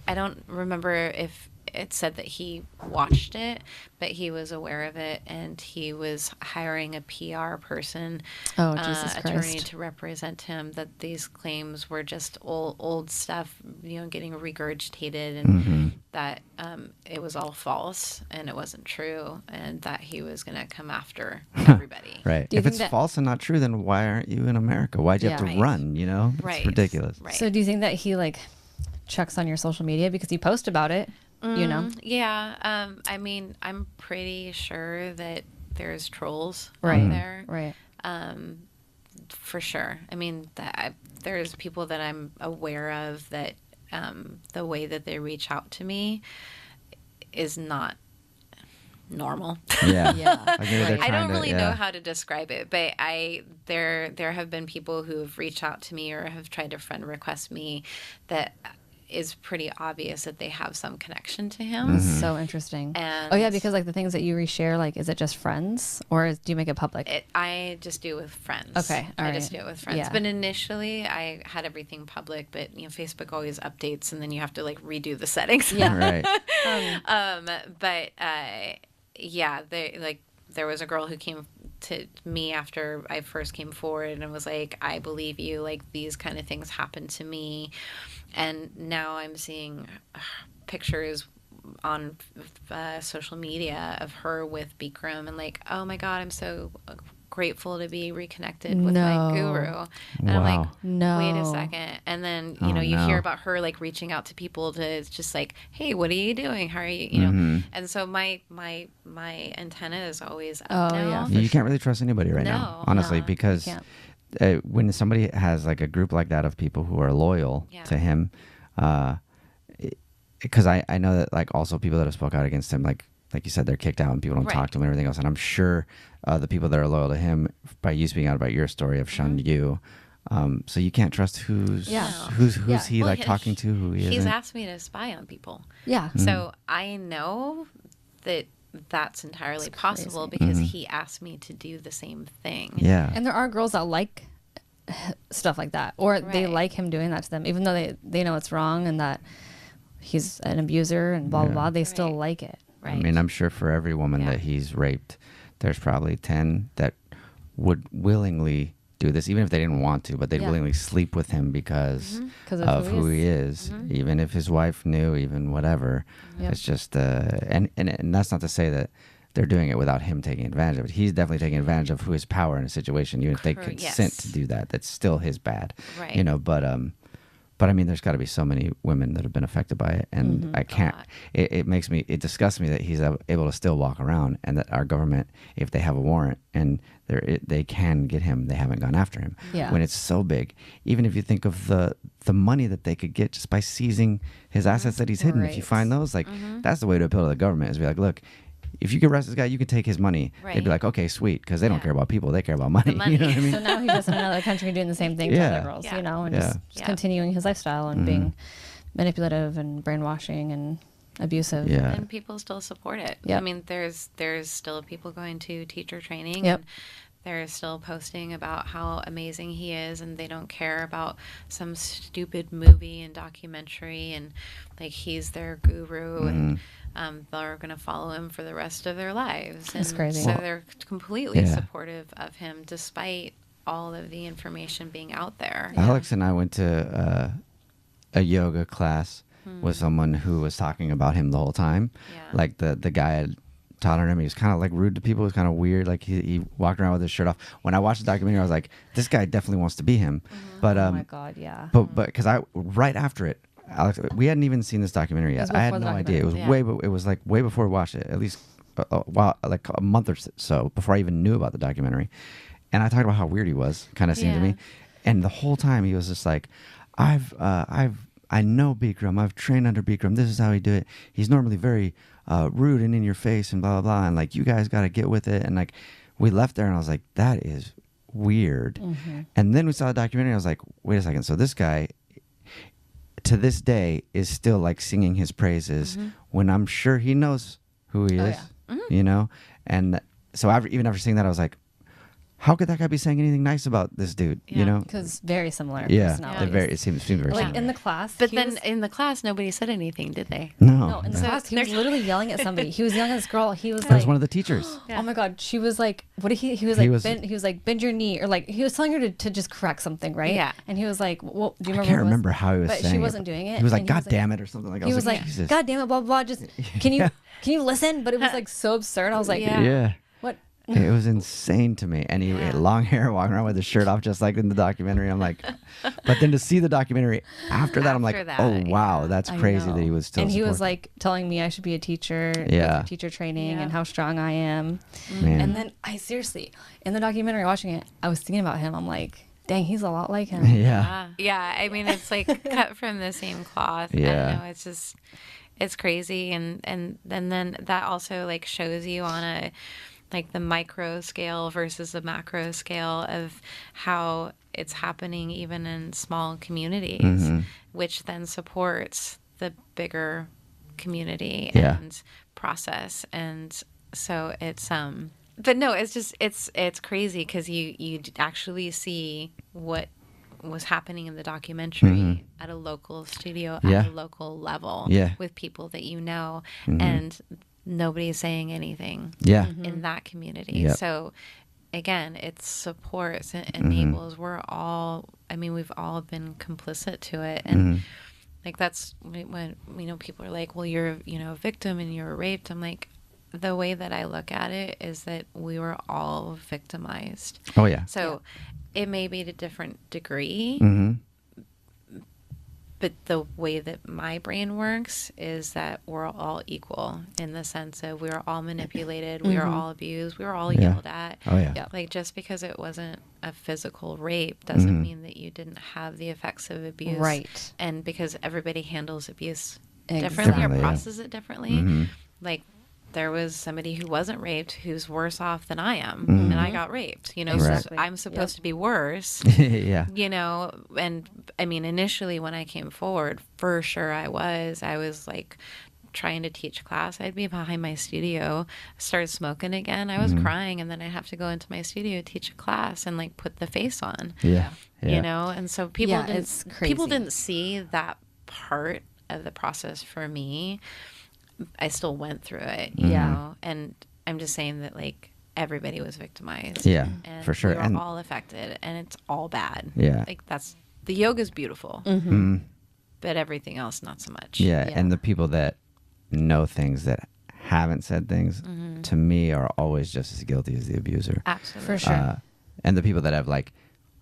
don't remember if it said that he watched it, but he was aware of it, and he was hiring a PR person, attorney to represent him. That these claims were just old stuff, getting regurgitated, and that it was all false and it wasn't true, and that he was going to come after everybody. Right. If it's false and not true, then why aren't you in America? Why'd you have to run? It's ridiculous. Right. So do you think that he like checks on your social media because you post about it? Yeah. I mean, I'm pretty sure that there's trolls out there. Right. For sure. I mean, there's people that I'm aware of that the way that they reach out to me is not normal. Yeah. I don't really know how to describe it, but there have been people who have reached out to me or have tried to friend request me that is pretty obvious that they have some connection to him. So interesting. And because like the things that you reshare, like, is it just friends or do you make it public? I just do it with friends. Okay. I just do it with friends. Yeah. But initially I had everything public, but Facebook always updates and then you have to like redo the settings. Yeah. Right. There was a girl who came to me after I first came forward and was like, I believe you, like these kind of things happened to me. And now I'm seeing pictures on social media of her with Bikram and like, oh my God, I'm so grateful to be reconnected with my guru. And I'm like, wait a second. And then, you hear about her like reaching out to people to just like, hey, what are you doing? How are you, And so my antenna is always up now. You can't really trust anybody right now, honestly, because when somebody has like a group like that of people who are loyal to him, because I know that like also people that have spoke out against him, like you said, they're kicked out and people don't talk to him and everything else. And I'm sure the people that are loyal to him, by you speaking out about your story, have shunned you. So you can't trust who's he like talking to, who he isn't. He's asked me to spy on people. Yeah. So I know that that's entirely possible because he asked me to do the same thing. Yeah. And there are girls that like stuff like that, or they like him doing that to them, even though they know it's wrong and that he's an abuser and blah, blah, blah. They still like it. Right. I mean, I'm sure for every woman that he's raped, there's probably 10 that would willingly do this, even if they didn't want to, but they'd willingly sleep with him because of who he is, even if his wife knew, even whatever. It's just, and that's not to say that they're doing it without him taking advantage of it. He's definitely taking advantage of his power in a situation, even if they consent to do that. That's still his bad, but I mean, there's got to be so many women that have been affected by it, and I can't. It disgusts me that he's able to still walk around, and that our government, if they have a warrant and they can get him, they haven't gone after him. Yeah. When it's so big, even if you think of the money that they could get just by seizing his assets that he's hidden, if you find those, like that's the way to appeal to the government, is be like, look, if you could arrest this guy, you could take his money. They'd be like, okay, sweet, because they don't care about people; they care about money. You know what I mean? So now he's just in another country doing the same thing to other girls, and just continuing his lifestyle and being manipulative and brainwashing and abusive. Yeah. And people still support it. Yep. I mean, there's still people going to teacher training. Yep. And they're still posting about how amazing he is, and they don't care about some stupid movie and documentary, and like he's their guru, and they're going to follow him for the rest of their lives. That's crazy. So they're completely supportive of him, despite all of the information being out there. Alex and I went to a yoga class with someone who was talking about him the whole time. Yeah. Like the guy had taught him. He was kind of like rude to people. It was kind of weird. Like he walked around with his shirt off. When I watched the documentary, I was like, this guy definitely wants to be him. But oh my God, yeah. But because right after it, Alex, we hadn't even seen this documentary yet. I had no idea. It was it was like way before we watched it. At least like a month or so before I even knew about the documentary. And I talked about how weird he was. Kind of seemed to me. And the whole time he was just like, I know Bikram. I've trained under Bikram. This is how he do it. He's normally very rude and in your face and blah, blah, blah. And like, you guys got to get with it. And like, we left there and I was like, that is weird. And then we saw the documentary. I was like, wait a second. So this guy, to this day, is still like singing his praises when I'm sure he knows who he is, you know? And so even after seeing that, I was like, how could that guy be saying anything nice about this dude? You know, because very similar. Yeah, it seems very like similar. in the class. But then in the class, nobody said anything, did they? No, in the class, he was literally yelling at somebody. He was yelling at this girl. He was that like, was one of the teachers. oh my god, she was like, what did he was like, bend your knee, or like he was telling her to just correct something, right? Yeah. And he was like, well, do you remember? I can't remember how he was saying it. But she wasn't doing it. He was like, God damn it, or something like that. He was like, God damn it, blah blah blah. Just can you listen? But it was like so absurd. I was like, yeah. What? It was insane to me. And he had long hair, walking around with his shirt off, just like in the documentary. I'm like, but then to see the documentary after that, I'm like, oh, wow, that's crazy that he was still. And he was like telling me I should be a teacher, teacher training, and how strong I am. Man. And then I seriously, in the documentary, watching it, I was thinking about him. I'm like, dang, he's a lot like him. Yeah. I mean, it's like cut from the same cloth. Yeah. I don't know, it's just, it's crazy. And then that also like shows you on a, like the micro scale versus the macro scale of how it's happening even in small communities, which then supports the bigger community and process. And so it's but no, it's just it's crazy because you actually see what was happening in the documentary at a local studio at a local level with people that you know, and nobody's saying anything in that community. So again, it supports and enables. We're all, I mean, we've all been complicit to it. And like, that's when, you know, people are like, well, you're, you know, a victim and you're raped. I'm like, the way that I look at it is that we were all victimized. Oh yeah. So it may be to a different degree, but the way that my brain works is that we're all equal in the sense of we were all manipulated, we were all abused, we were all yelled at. Oh yeah. Like, just because it wasn't a physical rape doesn't mean that you didn't have the effects of abuse. Right. And because everybody handles abuse differently or processes it differently. Like, there was somebody who wasn't raped who's worse off than I am, and I got raped, you know, Exactly. so I'm supposed to be worse, you know. And I mean, initially when I came forward, for sure I was like trying to teach class. I'd be behind my studio, started smoking again. I was crying, and then I'd have to go into my studio, teach a class, and like put the face on, you know. And so people didn't see that part of the process for me. I still went through it, you know, and I'm just saying that like everybody was victimized. Yeah, and for sure. We were And all affected, and it's all bad. Yeah. Like, the yoga's beautiful, but everything else not so much. Yeah, and the people that know things that haven't said things, to me, are always just as guilty as the abuser. Absolutely. For sure. And the people that have like,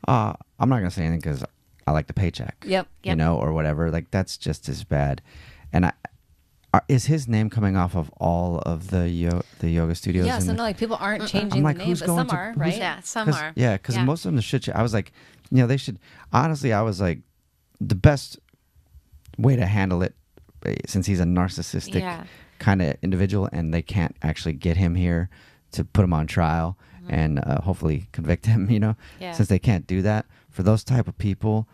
I'm not going to say anything because I like the paycheck. Yep. You know, or whatever. Like, that's just as bad. And is his name coming off of all of the yoga studios? Yeah, so no, like, people aren't changing the name, but some are, right? Yeah, some are. Yeah, because most of them, the shit. I was like, you know, they should. Honestly, I was like, the best way to handle it, since he's a narcissistic kind of individual, and they can't actually get him here to put him on trial and hopefully convict him. You know, since they can't do that for those type of people.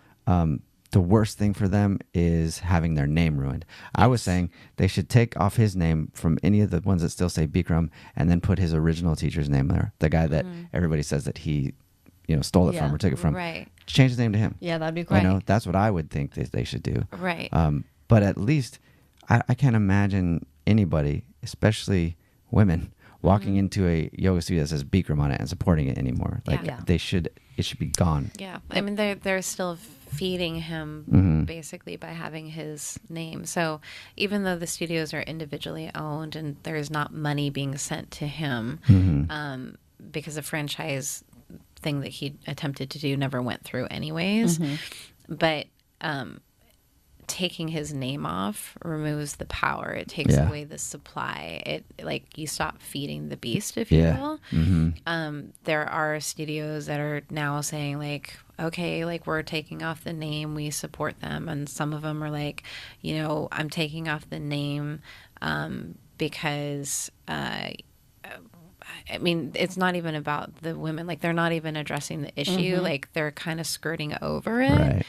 The worst thing for them is having their name ruined. I was saying they should take off his name from any of the ones that still say Bikram, and then put his original teacher's name there. The guy that everybody says that he, you know, stole it from or took it from. Right. Change his name to him. Yeah, that'd be great. You know, that's what I would think that they should do. Right. But at least I can't imagine anybody, especially women, walking into a yoga studio that says Bikram on it and supporting it anymore. Like, it should be gone. Yeah. I mean, they're still feeding him basically by having his name. So even though the studios are individually owned and there's not money being sent to him, because the franchise thing that he attempted to do never went through anyways, but taking his name off removes the power. It takes away the supply. It, like, you stop feeding the beast, if you will. There are studios that are now saying, like, okay, like, we're taking off the name, we support them. And some of them are like, you know, I'm taking off the name because I mean, it's not even about the women. Like, they're not even addressing the issue. Like, they're kind of skirting over it. Right.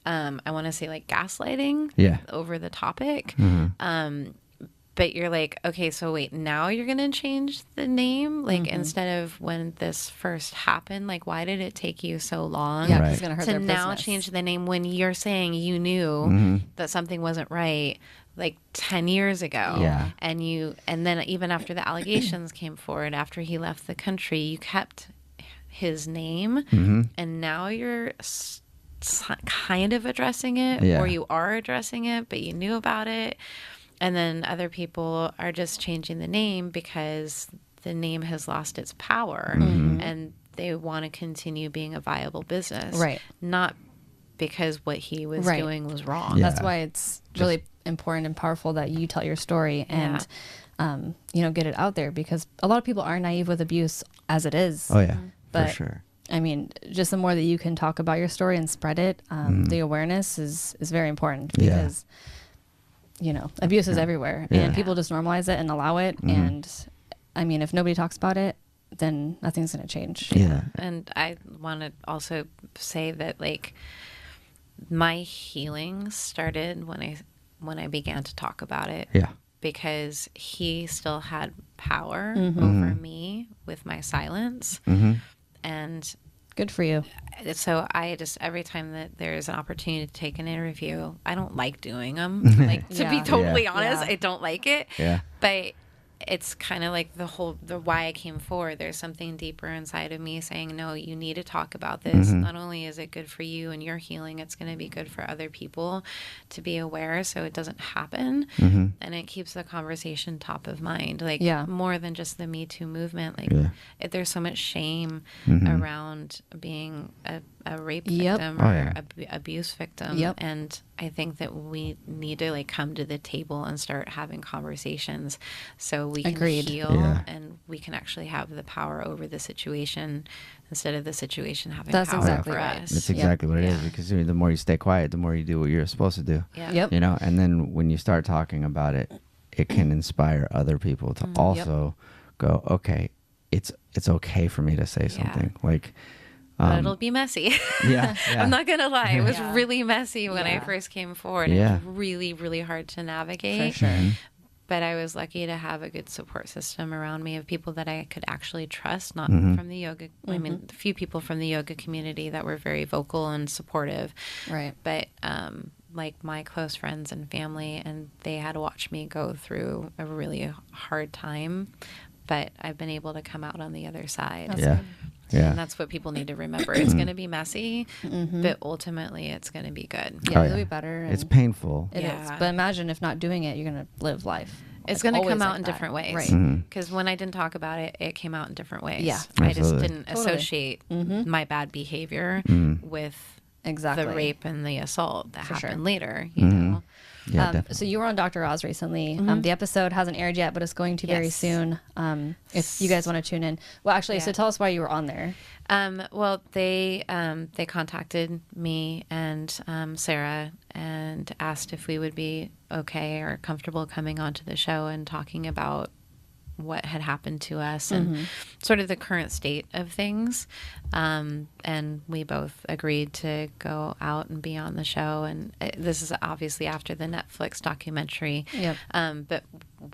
I want to say, like, gaslighting over the topic. But you're like, okay, so wait, now you're going to change the name? Like, instead of when this first happened, like, why did it take you so long it's gonna hurt to their now business. change the name when you're saying you knew that something wasn't right, like, 10 years ago? Yeah. And then even after the allegations came forward, after he left the country, you kept his name, and now you're kind of addressing it, or you are addressing it, but you knew about it. And then other people are just changing the name because the name has lost its power, and they want to continue being a viable business, Right? Not because what he was doing was wrong. Yeah. That's why it's really important and powerful that you tell your story and you know, get it out there, because a lot of people are naive with abuse as it is. Oh yeah, But for sure. I mean, just the more that you can talk about your story and spread it, the awareness is very important, because you know, abuse is everywhere, and people just normalize it and allow it. And I mean, if nobody talks about it, then nothing's going to change. Yeah. And I want to also say that, like, my healing started when I began to talk about it. Yeah. Because he still had power over me with my silence. And Good for you. so I just, every time that there's an opportunity to take an interview, I don't like doing them. Like, to be totally honest, I don't like it. Yeah. But it's kind of like the why I came forward. There's something deeper inside of me saying, no, you need to talk about this. Not only is it good for you and your healing, it's going to be good for other people to be aware, so it doesn't happen. And it keeps the conversation top of mind, like more than just the Me Too movement. Like, there's so much shame around being a rape victim or abuse victim. And I think that we need to, like, come to the table and start having conversations so we can heal and we can actually have the power over the situation instead of the situation having power exactly over right. us. That's exactly what it is, because the more you stay quiet, the more you do what you're supposed to do. You know, and then when you start talking about it, it can inspire other people to also go, okay, it's okay for me to say something. Like, but it'll be messy. I'm not gonna lie, it was really messy when I first came forward. It was really, really hard to navigate. For sure. But I was lucky to have a good support system around me of people that I could actually trust, not from the yoga. I mean, a few people from the yoga community that were very vocal and supportive. Right. But like my close friends and family, and they had to watch me go through a really hard time. But I've been able to come out on the other side. Yeah. And that's what people need to remember. It's going to be messy, but ultimately it's going to be good. It'll be better. It's painful. It is. But imagine if not doing it, you're going to live life. It's going to come out in different ways. Right. Because when I didn't talk about it, it came out in different ways. Yeah. I just didn't associate my bad behavior with the rape and the assault that happened later, you know? Yeah, so you were on Dr. Oz recently. The episode hasn't aired yet, but it's going to very soon. If you guys want to tune in. Well, actually, so tell us why you were on there. Well, they contacted me and Sarah and asked if we would be okay or comfortable coming onto the show and talking about what had happened to us and sort of the current state of things. And we both agreed to go out and be on the show. And this is obviously after the Netflix documentary. But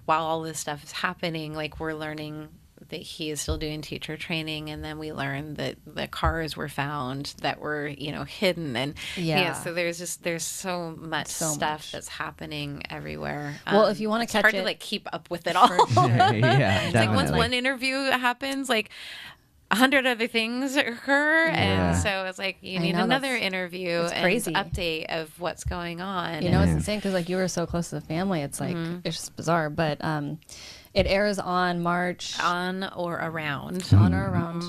while all this stuff is happening, like, we're learning that he is still doing teacher training, and then we learned that the cars were found that were, you know, hidden, and so there's so much stuff that's happening everywhere. Well, if you want to catch it's hard it, to, like, keep up with it all. It's like, once one interview happens, like 100 other things occur, and so it's like you need another interview and update of what's going on. You know, it's insane because, like, you were so close to the family. It's like it's just bizarre, but it airs on March or around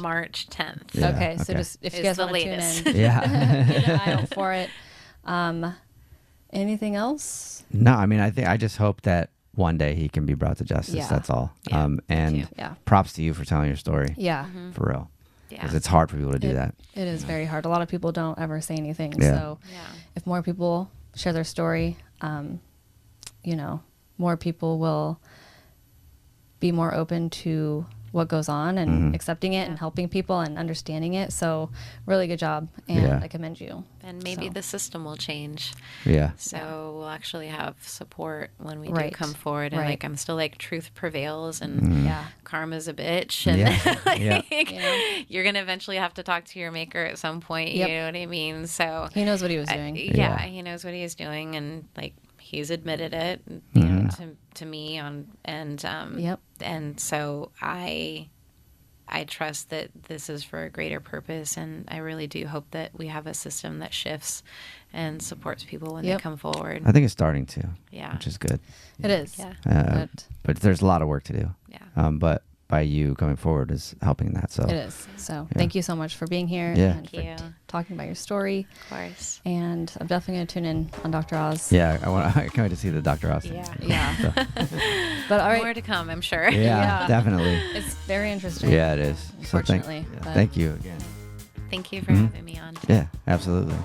March 10th. Okay, so just if you guys want to tune in, keep an eye out for it. Anything else? No, I mean, I just hope that one day he can be brought to justice. Yeah. That's all. Yeah, And props to you for telling your story. Yeah. For real. Yeah. Because it's hard for people to do that. It is very hard. A lot of people don't ever say anything. Yeah. So if more people share their story, you know, more people will be more open to what goes on and accepting it and helping people and understanding it. So really good job. And I commend you. And maybe the system will change. Yeah. So we'll actually have support when we do come forward. And like, I'm still like, truth prevails and karma's a bitch. And you're going to eventually have to talk to your maker at some point. You know what I mean? So he knows what he was doing. He knows what he is doing. And like, he's admitted it, you know, to me and so I trust that this is for a greater purpose, and I really do hope that we have a system that shifts and supports people when they come forward. I think it's starting to, which is good. It is, but there's a lot of work to do. But by you coming forward is helping that. So it is. So thank you so much for being here and for talking about your story. Of course. And I'm definitely going to tune in on Dr. Oz. Yeah, I can't wait to see the Dr. Oz. Yeah. So. But all right. More to come, I'm sure. Yeah, definitely. It's very interesting. Yeah, it is. Unfortunately. So thank you again. Thank you for having me on. Yeah, absolutely.